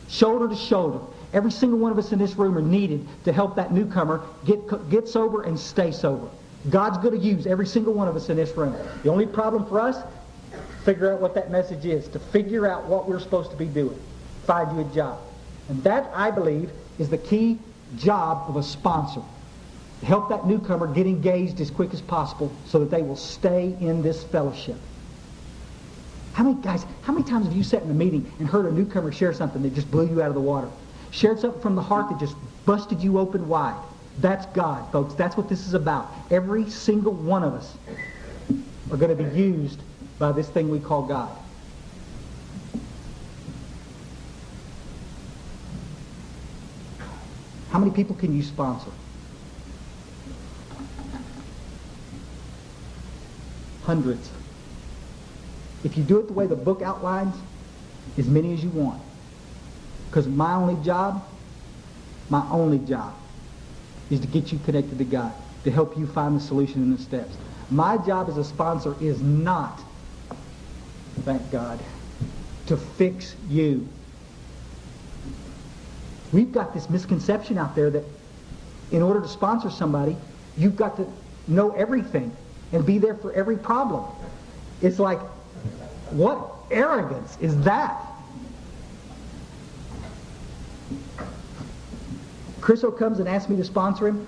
Shoulder to shoulder. Every single one of us in this room are needed to help that newcomer get sober and stay sober. God's going to use every single one of us in this room. The only problem for us, figure out what that message is, to figure out what we're supposed to be doing. Find you a job. And that, I believe, is the key job of a sponsor. To help that newcomer get engaged as quick as possible so that they will stay in this fellowship. How many times have you sat in a meeting and heard a newcomer share something that just blew you out of the water? Shared something from the heart that just busted you open wide. That's God, folks. That's what this is about. Every single one of us are going to be used by this thing we call God. How many people can you sponsor? Hundreds. If you do it the way the book outlines, as many as you want. Because my only job is to get you connected to God, to help you find the solution in the steps. My job as a sponsor is not, thank God, to fix you. We've got this misconception out there that in order to sponsor somebody, you've got to know everything and be there for every problem. It's like, what arrogance is that? Chris O comes and asks me to sponsor him.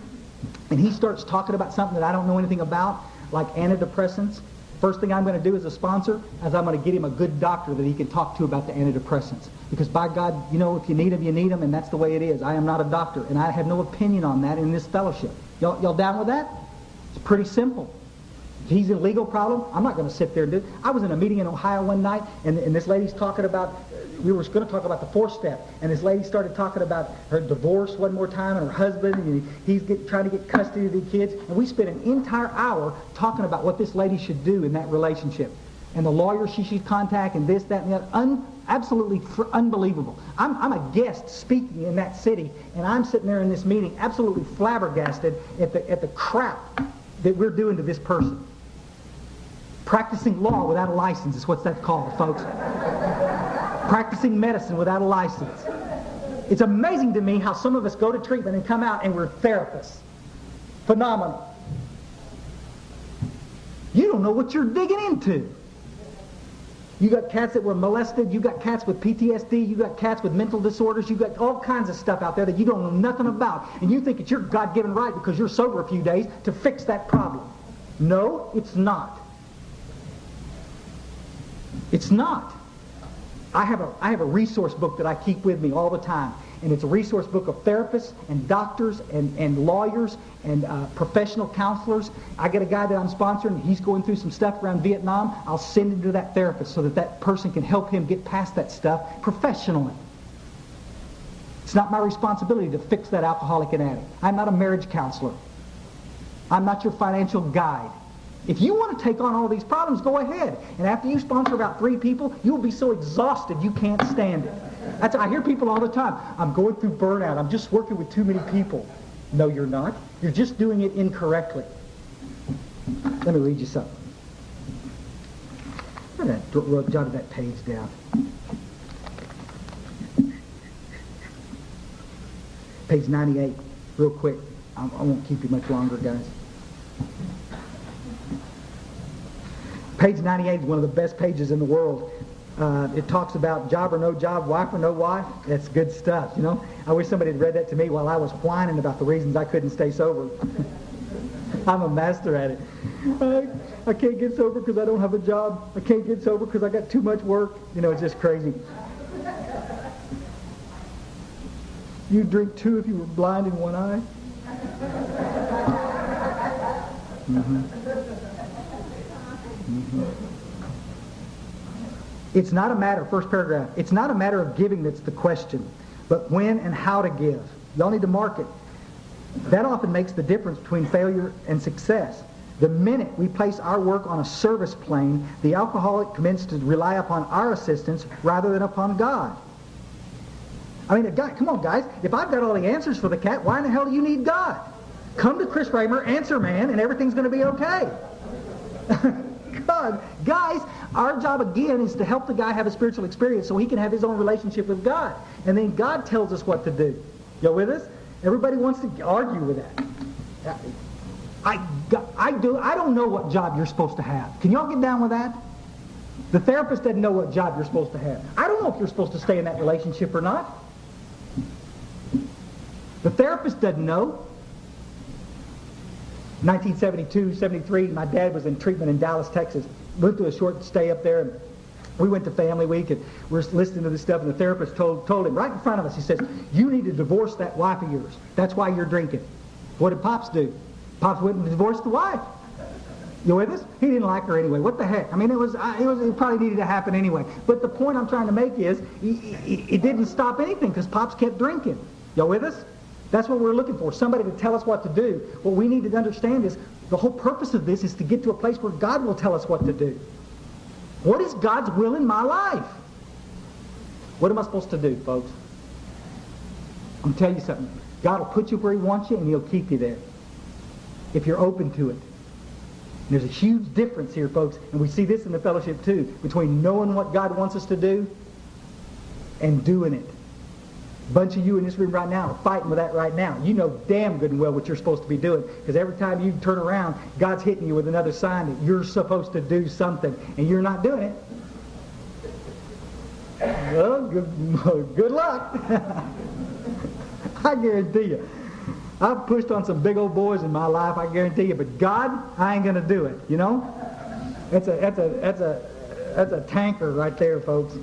and he starts talking about something that I don't know anything about, like antidepressants, first thing I'm going to do as a sponsor is I'm going to get him a good doctor that he can talk to about the antidepressants. Because by God, if you need them, you need them, and that's the way it is. I am not a doctor, and I have no opinion on that in this fellowship. Y'all down with that? It's pretty simple. If he's a legal problem, I'm not going to sit there and do it. I was in a meeting in Ohio one night, and this lady's talking about, we were going to talk about the fourth step, and this lady started talking about her divorce one more time, and her husband, and he's trying to get custody of the kids, and we spent an entire hour talking about what this lady should do in that relationship, and the lawyer she should contact, and this, that, and the other. Absolutely unbelievable. I'm a guest speaking in that city, and I'm sitting there in this meeting absolutely flabbergasted at the crap that we're doing to this person. Practicing law without a license is what that's called, folks. Practicing medicine without a license. It's amazing to me how some of us go to treatment and come out and we're therapists. Phenomenal. You don't know what you're digging into. You got cats that were molested, you got cats with PTSD, you got cats with mental disorders, you got all kinds of stuff out there that you don't know nothing about. And you think it's your God-given right because you're sober a few days to fix that problem. No, it's not. It's not. I have a resource book that I keep with me all the time. And it's a resource book of therapists and doctors and lawyers and professional counselors. I get a guy that I'm sponsoring, he's going through some stuff around Vietnam. I'll send him to that therapist so that person can help him get past that stuff professionally. It's not my responsibility to fix that alcoholic and addict. I'm not a marriage counselor. I'm not your financial guide. If you want to take on all these problems, go ahead. And after you sponsor about 3 people, you'll be so exhausted you can't stand it. I hear people all the time, I'm going through burnout. I'm just working with too many people. No, you're not. You're just doing it incorrectly. Let me read you something. I jotted that page down. Page 98, real quick. I won't keep you much longer, guys. Page 98 is one of the best pages in the world. It talks about job or no job, wife or no wife. That's good stuff, I wish somebody had read that to me while I was whining about the reasons I couldn't stay sober. I'm a master at it. I can't get sober because I don't have a job. I can't get sober because I got too much work. It's just crazy. You'd drink 2 if you were blind in one eye. It's not a matter, first paragraph, it's not a matter of giving that's the question, but when and how to give. Y'all need to mark it. That often makes the difference between failure and success. The minute we place our work on a service plane, the alcoholic commences to rely upon our assistance rather than upon God. Come on, guys. If I've got all the answers for the cat, why in the hell do you need God? Come to Chris Raymer, answer man, and everything's going to be okay. God, guys, our job again is to help the guy have a spiritual experience so he can have his own relationship with God. And then God tells us what to do. You with us? Everybody wants to argue with that. I don't know what job you're supposed to have. Can y'all get down with that? The therapist doesn't know what job you're supposed to have. I don't know if you're supposed to stay in that relationship or not. The therapist doesn't know. 1972, 73, my dad was in treatment in Dallas, Texas. Went through a short stay up there, and we went to Family Week, and we're listening to this stuff, and the therapist told him right in front of us, he says, you need to divorce that wife of yours. That's why you're drinking. What did Pops do? Pops went and divorced the wife. You with us? He didn't like her anyway. What the heck? It probably needed to happen anyway. But the point I'm trying to make is, it didn't stop anything because Pops kept drinking. Y'all with us? That's what we're looking for, somebody to tell us what to do. What we need to understand is the whole purpose of this is to get to a place where God will tell us what to do. What is God's will in my life? What am I supposed to do, folks? I'm going to tell you something. God will put you where He wants you, and He'll keep you there if you're open to it. And there's a huge difference here, folks, and we see this in the fellowship too, between knowing what God wants us to do and doing it. A bunch of you in this room right now are fighting with that right now. You know damn good and well what you're supposed to be doing, because every time you turn around, God's hitting you with another sign that you're supposed to do something, and you're not doing it. Well, good luck. I guarantee you. I've pushed on some big old boys in my life, I guarantee you, but God, I ain't going to do it, you know? That's a tanker right there, folks.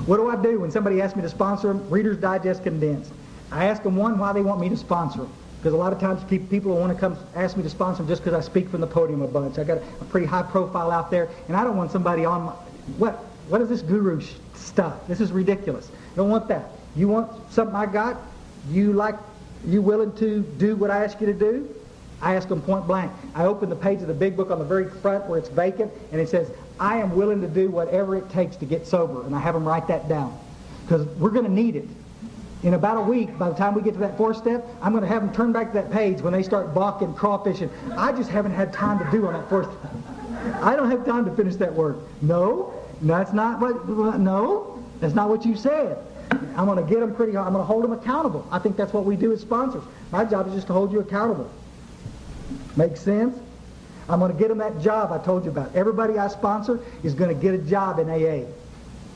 What do I do when somebody asks me to sponsor them? Reader's Digest Condensed. I ask them, one, why they want me to sponsor them. Because a lot of times people will want to come ask me to sponsor them just because I speak from the podium a bunch. I got a pretty high profile out there, and I don't want somebody on my... What is this guru stuff? This is ridiculous. I don't want that. You want something I got? You willing to do what I ask you to do? I ask them point blank. I open the page of the big book on the very front where it's vacant, and it says, I am willing to do whatever it takes to get sober. And I have them write that down. Because we're going to need it. In about a week, by the time we get to that fourth step, I'm going to have them turn back to that page when they start balking, crawfishing. I just haven't had time to do on that first. I don't have time to finish that work. No, that's not what you said. I'm going to get them pretty hard. I'm going to hold them accountable. I think that's what we do as sponsors. My job is just to hold you accountable. Make sense? I'm going to get them that job I told you about. Everybody I sponsor is going to get a job in AA.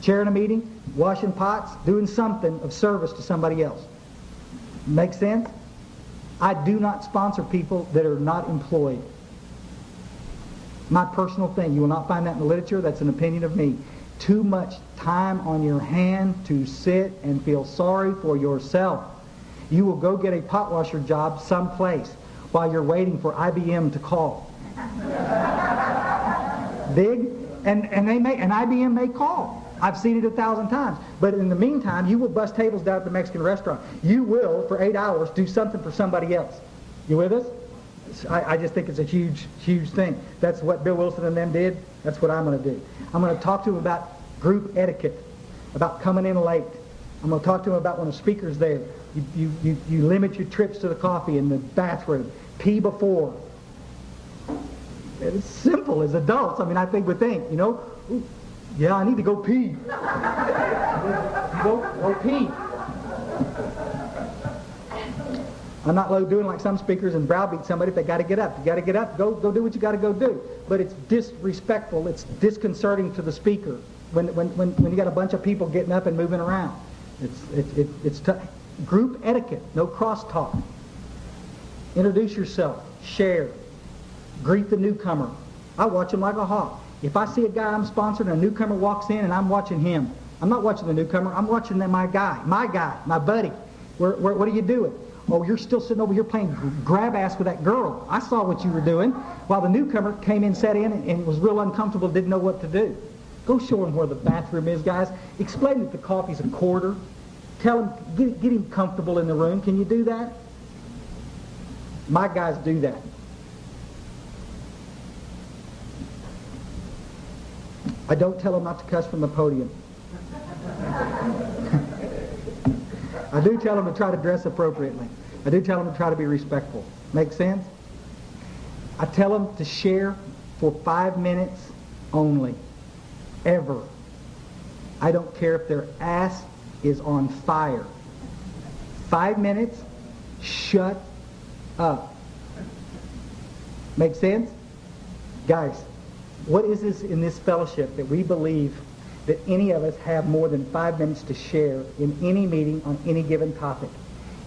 Chairing a meeting, washing pots, doing something of service to somebody else. Make sense? I do not sponsor people that are not employed. My personal thing. You will not find that in the literature. That's an opinion of me. Too much time on your hand to sit and feel sorry for yourself. You will go get a pot washer job someplace while you're waiting for IBM to call. Dig? And IBM may call. I've seen it 1,000 times. But in the meantime, you will bust tables down at the Mexican restaurant. You will, for 8 hours, do something for somebody else. You with us? I just think it's a huge, huge thing. That's what Bill Wilson and them did. That's what I'm going to do. I'm going to talk to them about group etiquette, about coming in late. I'm going to talk to them about when a speaker's there. You limit your trips to the coffee in the bathroom. Pee before. It's simple as adults. I mean, I think we think, you know, yeah, I need to go pee. Go pee. I'm not doing like some speakers and browbeat somebody if they got to get up. You got to get up, go do what you got to go do. But it's disrespectful. It's disconcerting to the speaker when you got a bunch of people getting up and moving around. It's tough. Group etiquette, no crosstalk. Introduce yourself, share, greet the newcomer. I watch them like a hawk. If I see a guy I'm sponsoring and a newcomer walks in and I'm watching him, I'm not watching the newcomer, I'm watching my guy, my buddy. What are you doing? Oh, you're still sitting over here playing grab ass with that girl. I saw what you were doing. While the newcomer came in, sat in, and was real uncomfortable, didn't know what to do. Go show him where the bathroom is, guys. Explain that the coffee's a quarter. Tell him, get him comfortable in the room. Can you do that? My guys do that. I don't tell them not to cuss from the podium. I do tell them to try to dress appropriately. I do tell them to try to be respectful. Make sense? I tell them to share for 5 minutes only. Ever. I don't care if their ass is on fire. 5 minutes, shut up. Make sense? Guys, what is this in this fellowship that we believe that any of us have more than 5 minutes to share in any meeting on any given topic?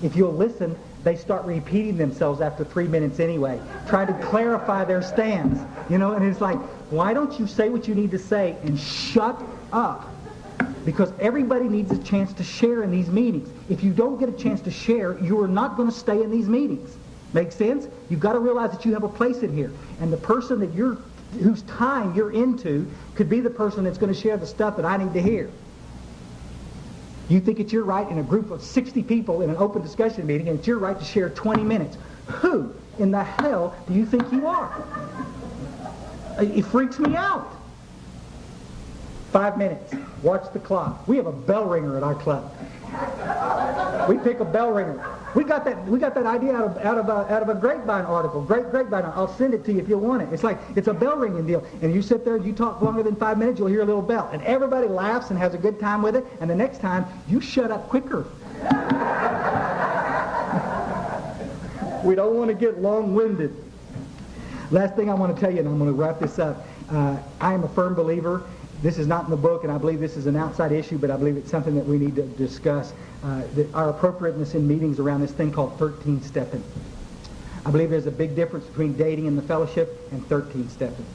If you'll listen, they start repeating themselves after 3 minutes anyway, trying to clarify their stance. You know, and it's like, why don't you say what you need to say and shut up? Because everybody needs a chance to share in these meetings. If you don't get a chance to share, you are not going to stay in these meetings. Make sense? You've got to realize that you have a place in here. And the person that whose time you're into could be the person that's going to share the stuff that I need to hear. You think it's your right in a group of 60 people in an open discussion meeting, and it's your right to share 20 minutes. Who in the hell do you think you are? It freaks me out. 5 minutes. Watch the clock. We have a bell ringer at our club. We pick a bell ringer. We got that idea out of a Grapevine article. Grapevine. I'll send it to you if you want it. It's like it's a bell ringing deal. And you sit there and you talk longer than 5 minutes, you'll hear a little bell. And everybody laughs and has a good time with it. And the next time, you shut up quicker. We don't want to get long-winded. Last thing I want to tell you, and I'm going to wrap this up. I am a firm believer this is not in the book, and I believe this is an outside issue, but I believe it's something that we need to discuss, our appropriateness in meetings around this thing called 13-stepping. I believe there's a big difference between dating in the fellowship and 13-stepping.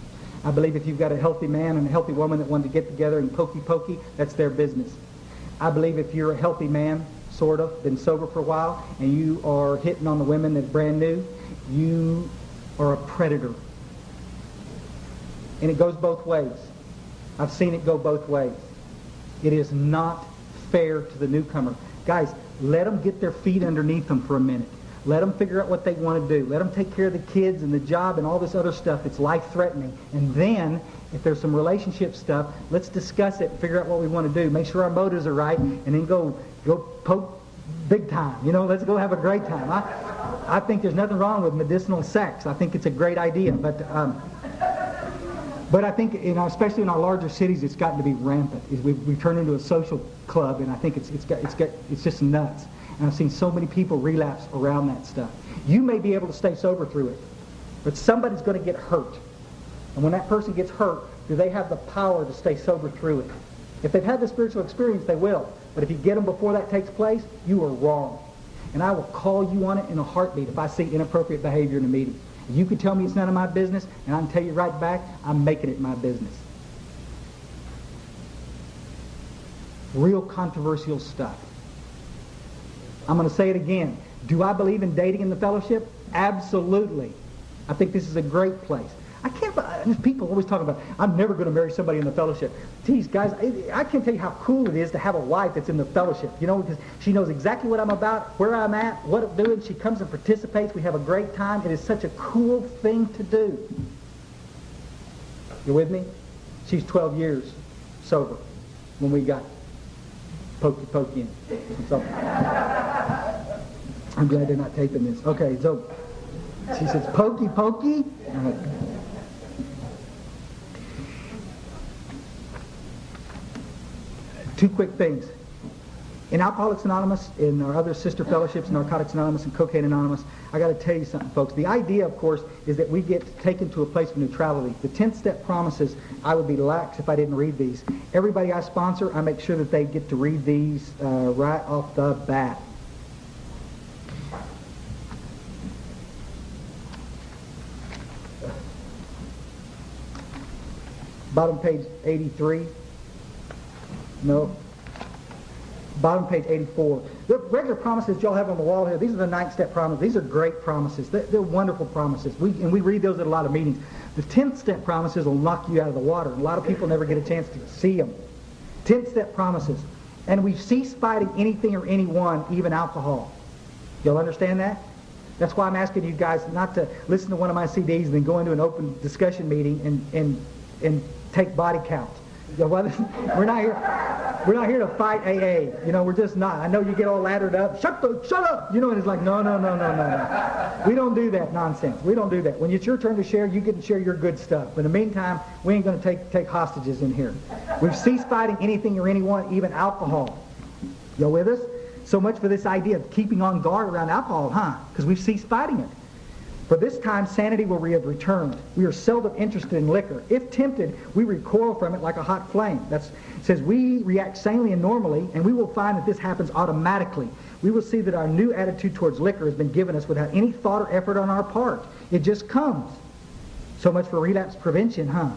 I believe if you've got a healthy man and a healthy woman that want to get together and pokey, that's their business. I believe if you're a healthy man, sort of, been sober for a while, and you are hitting on the women that are brand new, you are a predator. And it goes both ways. I've seen it go both ways. It is not fair to the newcomer. Guys, let them get their feet underneath them for a minute. Let them figure out what they want to do. Let them take care of the kids and the job and all this other stuff that's life-threatening. And then, if there's some relationship stuff, let's discuss it and figure out what we want to do. Make sure our motives are right, and then go poke big time. You know, let's go have a great time. I think there's nothing wrong with medicinal sex. I think it's a great idea. But I think, especially in our larger cities, it's gotten to be rampant. We've turned into a social club, and I think it's just nuts. And I've seen so many people relapse around that stuff. You may be able to stay sober through it, but somebody's going to get hurt. And when that person gets hurt, do they have the power to stay sober through it? If they've had the spiritual experience, they will. But if you get them before that takes place, you are wrong. And I will call you on it in a heartbeat if I see inappropriate behavior in a meeting. If you can tell me it's none of my business, and I can tell you right back, I'm making it my business. Real controversial stuff. I'm going to say it again. Do I believe in dating in the fellowship? Absolutely. I think this is a great place. People always talk about, I'm never going to marry somebody in the fellowship. Geez, guys, I can't tell you how cool it is to have a wife that's in the fellowship, because she knows exactly what I'm about, where I'm at, what I'm doing. She comes and participates. We have a great time. It is such a cool thing to do. You with me? She's 12 years sober when we got pokey in. So, I'm glad they're not taping this. Okay, so she says, pokey. Two quick things. In Alcoholics Anonymous, in our other sister fellowships, Narcotics Anonymous and Cocaine Anonymous, I got to tell you something, folks. The idea, of course, is that we get taken to a place of neutrality. The 10th step promises, I would be lax if I didn't read these. Everybody I sponsor, I make sure that they get to read these right off the bat. Bottom page 83. No. Bottom page 84. The regular promises y'all have on the wall here, these are the 9th step promises. These are great promises. They're wonderful promises. We read those at a lot of meetings. The 10th step promises will knock you out of the water. A lot of people never get a chance to see them. 10th step promises. And we cease fighting anything or anyone, even alcohol. Y'all understand that? That's why I'm asking you guys not to listen to one of my CDs and then go into an open discussion meeting and take body count. We're not here to fight AA. We're just not. I know you get all laddered up. Shut up. And it's like, no. We don't do that nonsense. We don't do that. When it's your turn to share, you get to share your good stuff. But in the meantime, we ain't going to take hostages in here. We've ceased fighting anything or anyone, even alcohol. Y'all with us? So much for this idea of keeping on guard around alcohol, huh? Because we've ceased fighting it. For this time, sanity will have returned. We are seldom interested in liquor. If tempted, we recoil from it like a hot flame. It says we react sanely and normally, and we will find that this happens automatically. We will see that our new attitude towards liquor has been given us without any thought or effort on our part. It just comes. So much for relapse prevention, huh?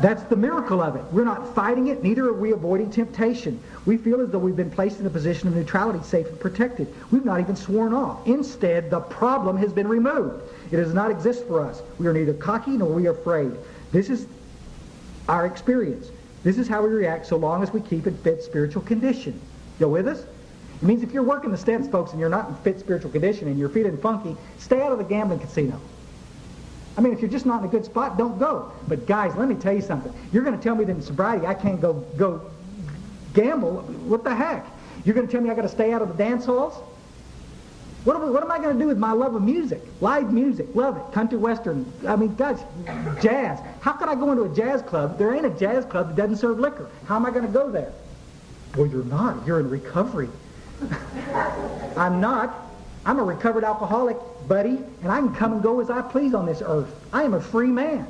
That's the miracle of it. We're not fighting it, neither are we avoiding temptation. We feel as though we've been placed in a position of neutrality, safe and protected. We've not even sworn off. Instead, the problem has been removed. It does not exist for us. We are neither cocky nor we are afraid. This is our experience. This is how we react so long as we keep in fit spiritual condition. You with us? It means if you're working the steps, folks, and you're not in fit spiritual condition and you're feeling funky, stay out of the gambling casino. If you're just not in a good spot, don't go. But guys, let me tell you something. You're going to tell me that in sobriety I can't go gamble. What the heck? You're going to tell me I got to stay out of the dance halls? What am I going to do with my love of music? Live music, love it. Country western. Guys, jazz. How could I go into a jazz club? There ain't a jazz club that doesn't serve liquor. How am I going to go there? Well, you're not. You're in recovery. I'm not. I'm a recovered alcoholic, buddy, and I can come and go as I please on this earth. I am a free man.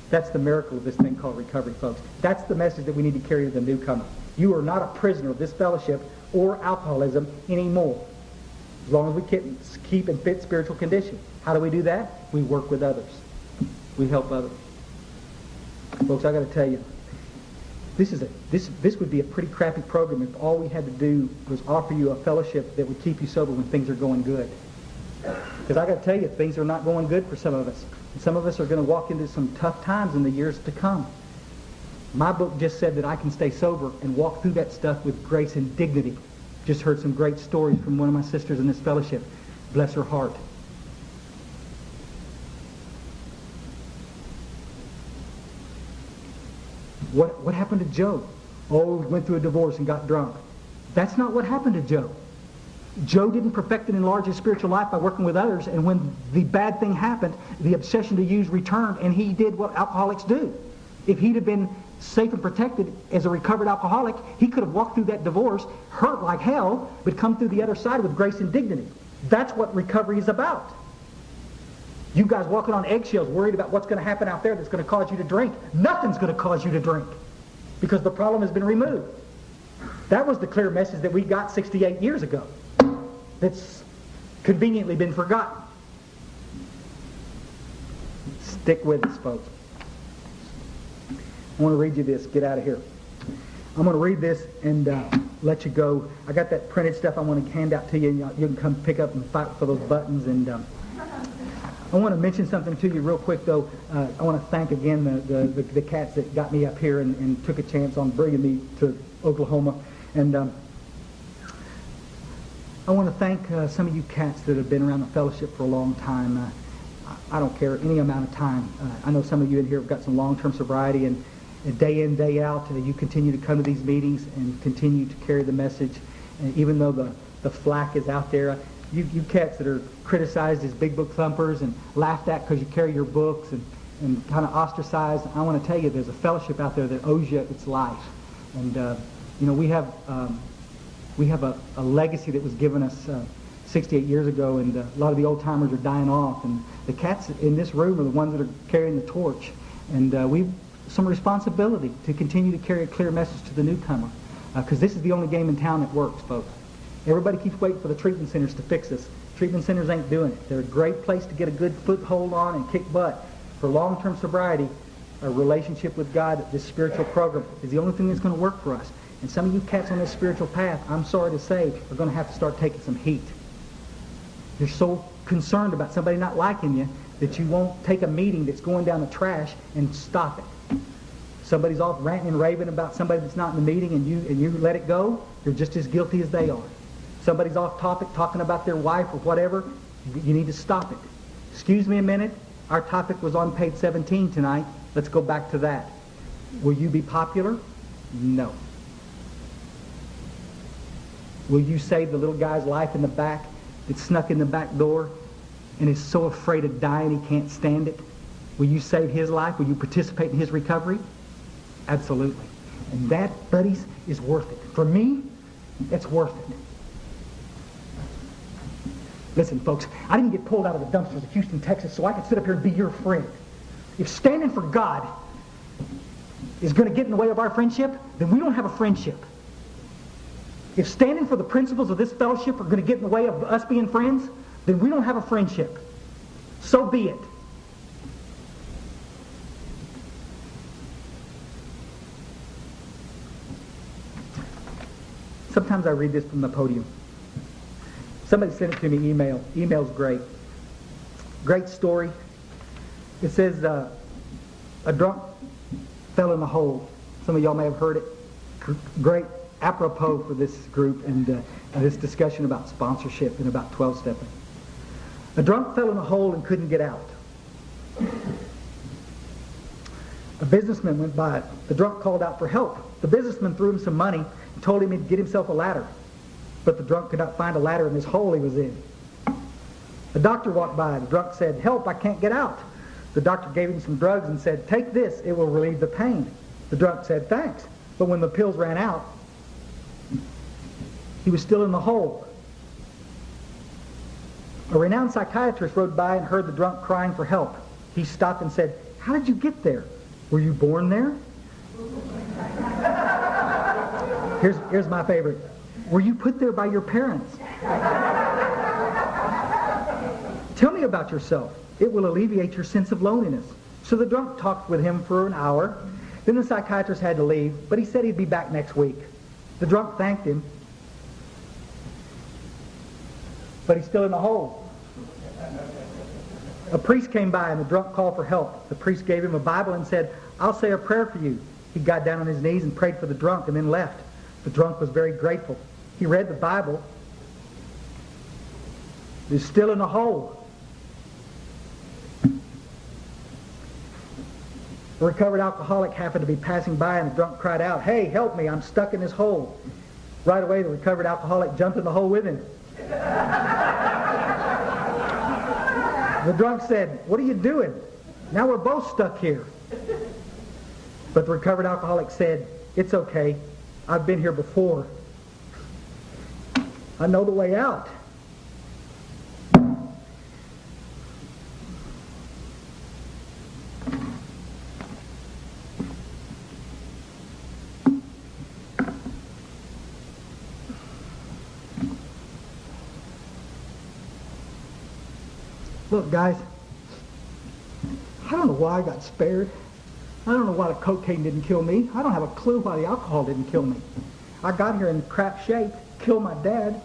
That's the miracle of this thing called recovery, folks. That's the message that we need to carry to the newcomer. You are not a prisoner of this fellowship or alcoholism anymore, as long as we keep in fit spiritual condition. How do we do that? We work with others. We help others. Folks, I got to tell you, this would be a pretty crappy program if all we had to do was offer you a fellowship that would keep you sober when things are going good. Because I got to tell you, things are not going good for some of us. And some of us are going to walk into some tough times in the years to come. My book just said that I can stay sober and walk through that stuff with grace and dignity. Just heard some great stories from one of my sisters in this fellowship. Bless her heart. What happened to Joe? Oh, he went through a divorce and got drunk. That's not what happened to Joe. Joe didn't perfect and enlarge his spiritual life by working with others, and when the bad thing happened, the obsession to use returned, and he did what alcoholics do. If he'd have been safe and protected as a recovered alcoholic, he could have walked through that divorce, hurt like hell, but come through the other side with grace and dignity. That's what recovery is about. You guys walking on eggshells, worried about what's going to happen out there that's going to cause you to drink. Nothing's going to cause you to drink because the problem has been removed. That was the clear message that we got 68 years ago. That's conveniently been forgotten. Stick with us, folks. I want to read you this. Get out of here. I'm going to read this and let you go. I got that printed stuff I want to hand out to you, and you can come pick up and fight for those buttons. And I want to mention something to you real quick, though. I want to thank again the cats that got me up here and took a chance on bringing me to Oklahoma. And I want to thank some of you cats that have been around the fellowship for a long time. I don't care any amount of time. I know some of you in here have got some long-term sobriety, and day in, day out, you continue to come to these meetings and continue to carry the message. And even though the flack is out there, you cats that are criticized as big book thumpers and laughed at because you carry your books and kind of ostracized, I want to tell you there's a fellowship out there that owes you its life. And we have a legacy that was given us 68 years ago, and a lot of the old timers are dying off, and the cats in this room are the ones that are carrying the torch, and we've some responsibility to continue to carry a clear message to the newcomer, because this is the only game in town that works, folks. Everybody keeps waiting for the treatment centers to fix us. Treatment centers ain't doing it. They're a great place to get a good foothold on and kick butt. For long-term sobriety, a relationship with God, this spiritual program, is the only thing that's going to work for us. And some of you cats on this spiritual path, I'm sorry to say, are going to have to start taking some heat. You're so concerned about somebody not liking you that you won't take a meeting that's going down the trash and stop it. Somebody's off ranting and raving about somebody that's not in the meeting, and you let it go, you're just as guilty as they are. Somebody's off topic talking about their wife or whatever, you need to stop it. Excuse me a minute, our topic was on page 17 tonight. Let's go back to that. Will you be popular? No. Will you save the little guy's life in the back that snuck in the back door and is so afraid of dying he can't stand it? Will you save his life? Will you participate in his recovery? Absolutely. And that, buddies, is worth it. For me, it's worth it. Listen, folks, I didn't get pulled out of the dumpsters of Houston, Texas so I could sit up here and be your friend. If standing for God is going to get in the way of our friendship, then we don't have a friendship. If standing for the principles of this fellowship are going to get in the way of us being friends, then we don't have a friendship. So be it. Sometimes I read this from the podium. Somebody sent it to me email. Email's great. Great story. It says a drunk fell in the hole. Some of y'all may have heard it. Great apropos for this group and this discussion about sponsorship and about 12-stepping. A drunk fell in a hole and couldn't get out. A businessman went by it. The drunk called out for help. The businessman threw him some money and told him he'd get himself a ladder. But the drunk could not find a ladder in this hole he was in. A doctor walked by. The drunk said, "Help, I can't get out." The doctor gave him some drugs and said, "Take this, it will relieve the pain." The drunk said, "Thanks." But when the pills ran out, he was still in the hole. A renowned psychiatrist rode by and heard the drunk crying for help. He stopped and said, "How did you get there?" Were you born there? Here's my favorite. Were you put there by your parents? Tell me about yourself. It will alleviate your sense of loneliness. So the drunk talked with him for an hour. Then the psychiatrist had to leave, but he said he'd be back next week. The drunk thanked him, but he's still in the hole. A priest came by and the drunk called for help. The priest gave him a Bible and said, "I'll say a prayer for you." He got down on his knees and prayed for the drunk and then left. The drunk was very grateful. He read the Bible. He's still in the hole. The recovered alcoholic happened to be passing by and the drunk cried out, "Hey, help me, I'm stuck in this hole." Right away, the recovered alcoholic jumped in the hole with him. The drunk said, "What are you doing? Now we're both stuck here." But the recovered alcoholic said, "It's okay. I've been here before. I know the way out." Look, guys, I don't know why I got spared. I don't know why the cocaine didn't kill me. I don't have a clue why the alcohol didn't kill me. I got here in crap shape, killed my dad.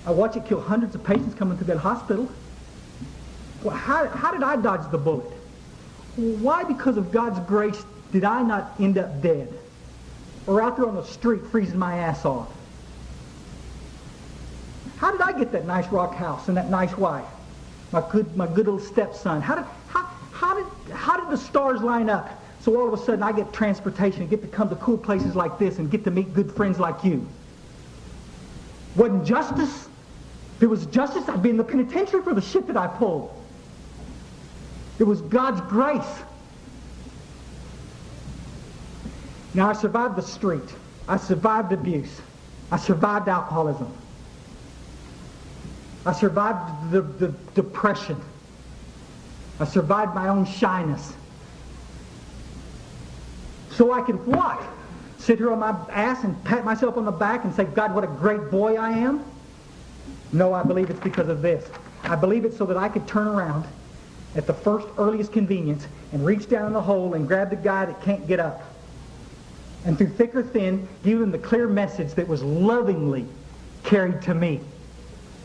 I watched it kill hundreds of patients coming through that hospital. Well, how did I dodge the bullet? Why, because of God's grace, did I not end up dead? Or out there on the street freezing my ass off? How did I get that nice rock house and that nice wife? My good little stepson. How did the stars line up so all of a sudden I get transportation and get to come to cool places like this and get to meet good friends like you? Wasn't justice? If it was justice, I'd be in the penitentiary for the shit that I pulled. It was God's grace. Now, I survived the street. I survived abuse. I survived alcoholism. I survived the depression. I survived my own shyness. So I can what? Sit here on my ass and pat myself on the back and say, "God, what a great boy I am"? No, I believe it's because of this. I believe it's so that I could turn around at the first earliest convenience and reach down in the hole and grab the guy that can't get up. And through thick or thin, give him the clear message that was lovingly carried to me.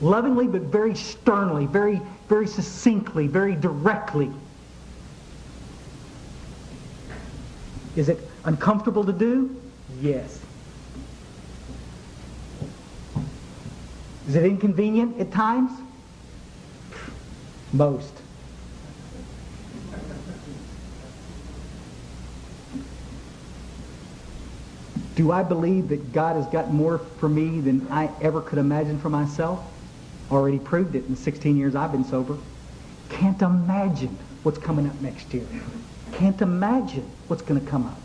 Lovingly, but very sternly, very, very succinctly, very directly. Is it uncomfortable to do? Yes. Is it inconvenient at times? Most. Do I believe that God has got more for me than I ever could imagine for myself? Already proved it in the 16 years I've been sober. Can't imagine what's coming up next year. Can't imagine what's going to come up.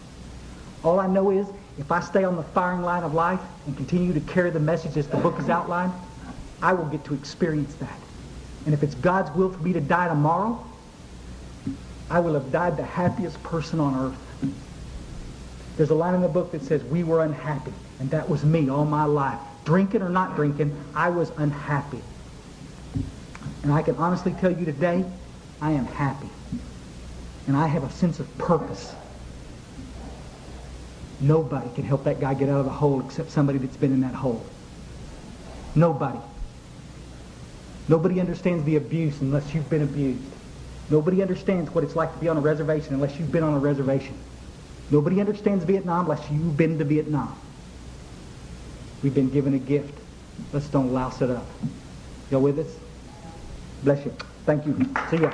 All I know is if I stay on the firing line of life and continue to carry the message as the book is outlined, I will get to experience that. And if it's God's will for me to die tomorrow, I will have died the happiest person on earth. There's a line in the book that says, "We were unhappy." And that was me all my life. Drinking or not drinking, I was unhappy. And I can honestly tell you today, I am happy. And I have a sense of purpose. Nobody can help that guy get out of the hole except somebody that's been in that hole. Nobody. Nobody understands the abuse unless you've been abused. Nobody understands what it's like to be on a reservation unless you've been on a reservation. Nobody understands Vietnam unless you've been to Vietnam. We've been given a gift. Let's don't louse it up. Y'all with us? Bless you. Thank you. See ya.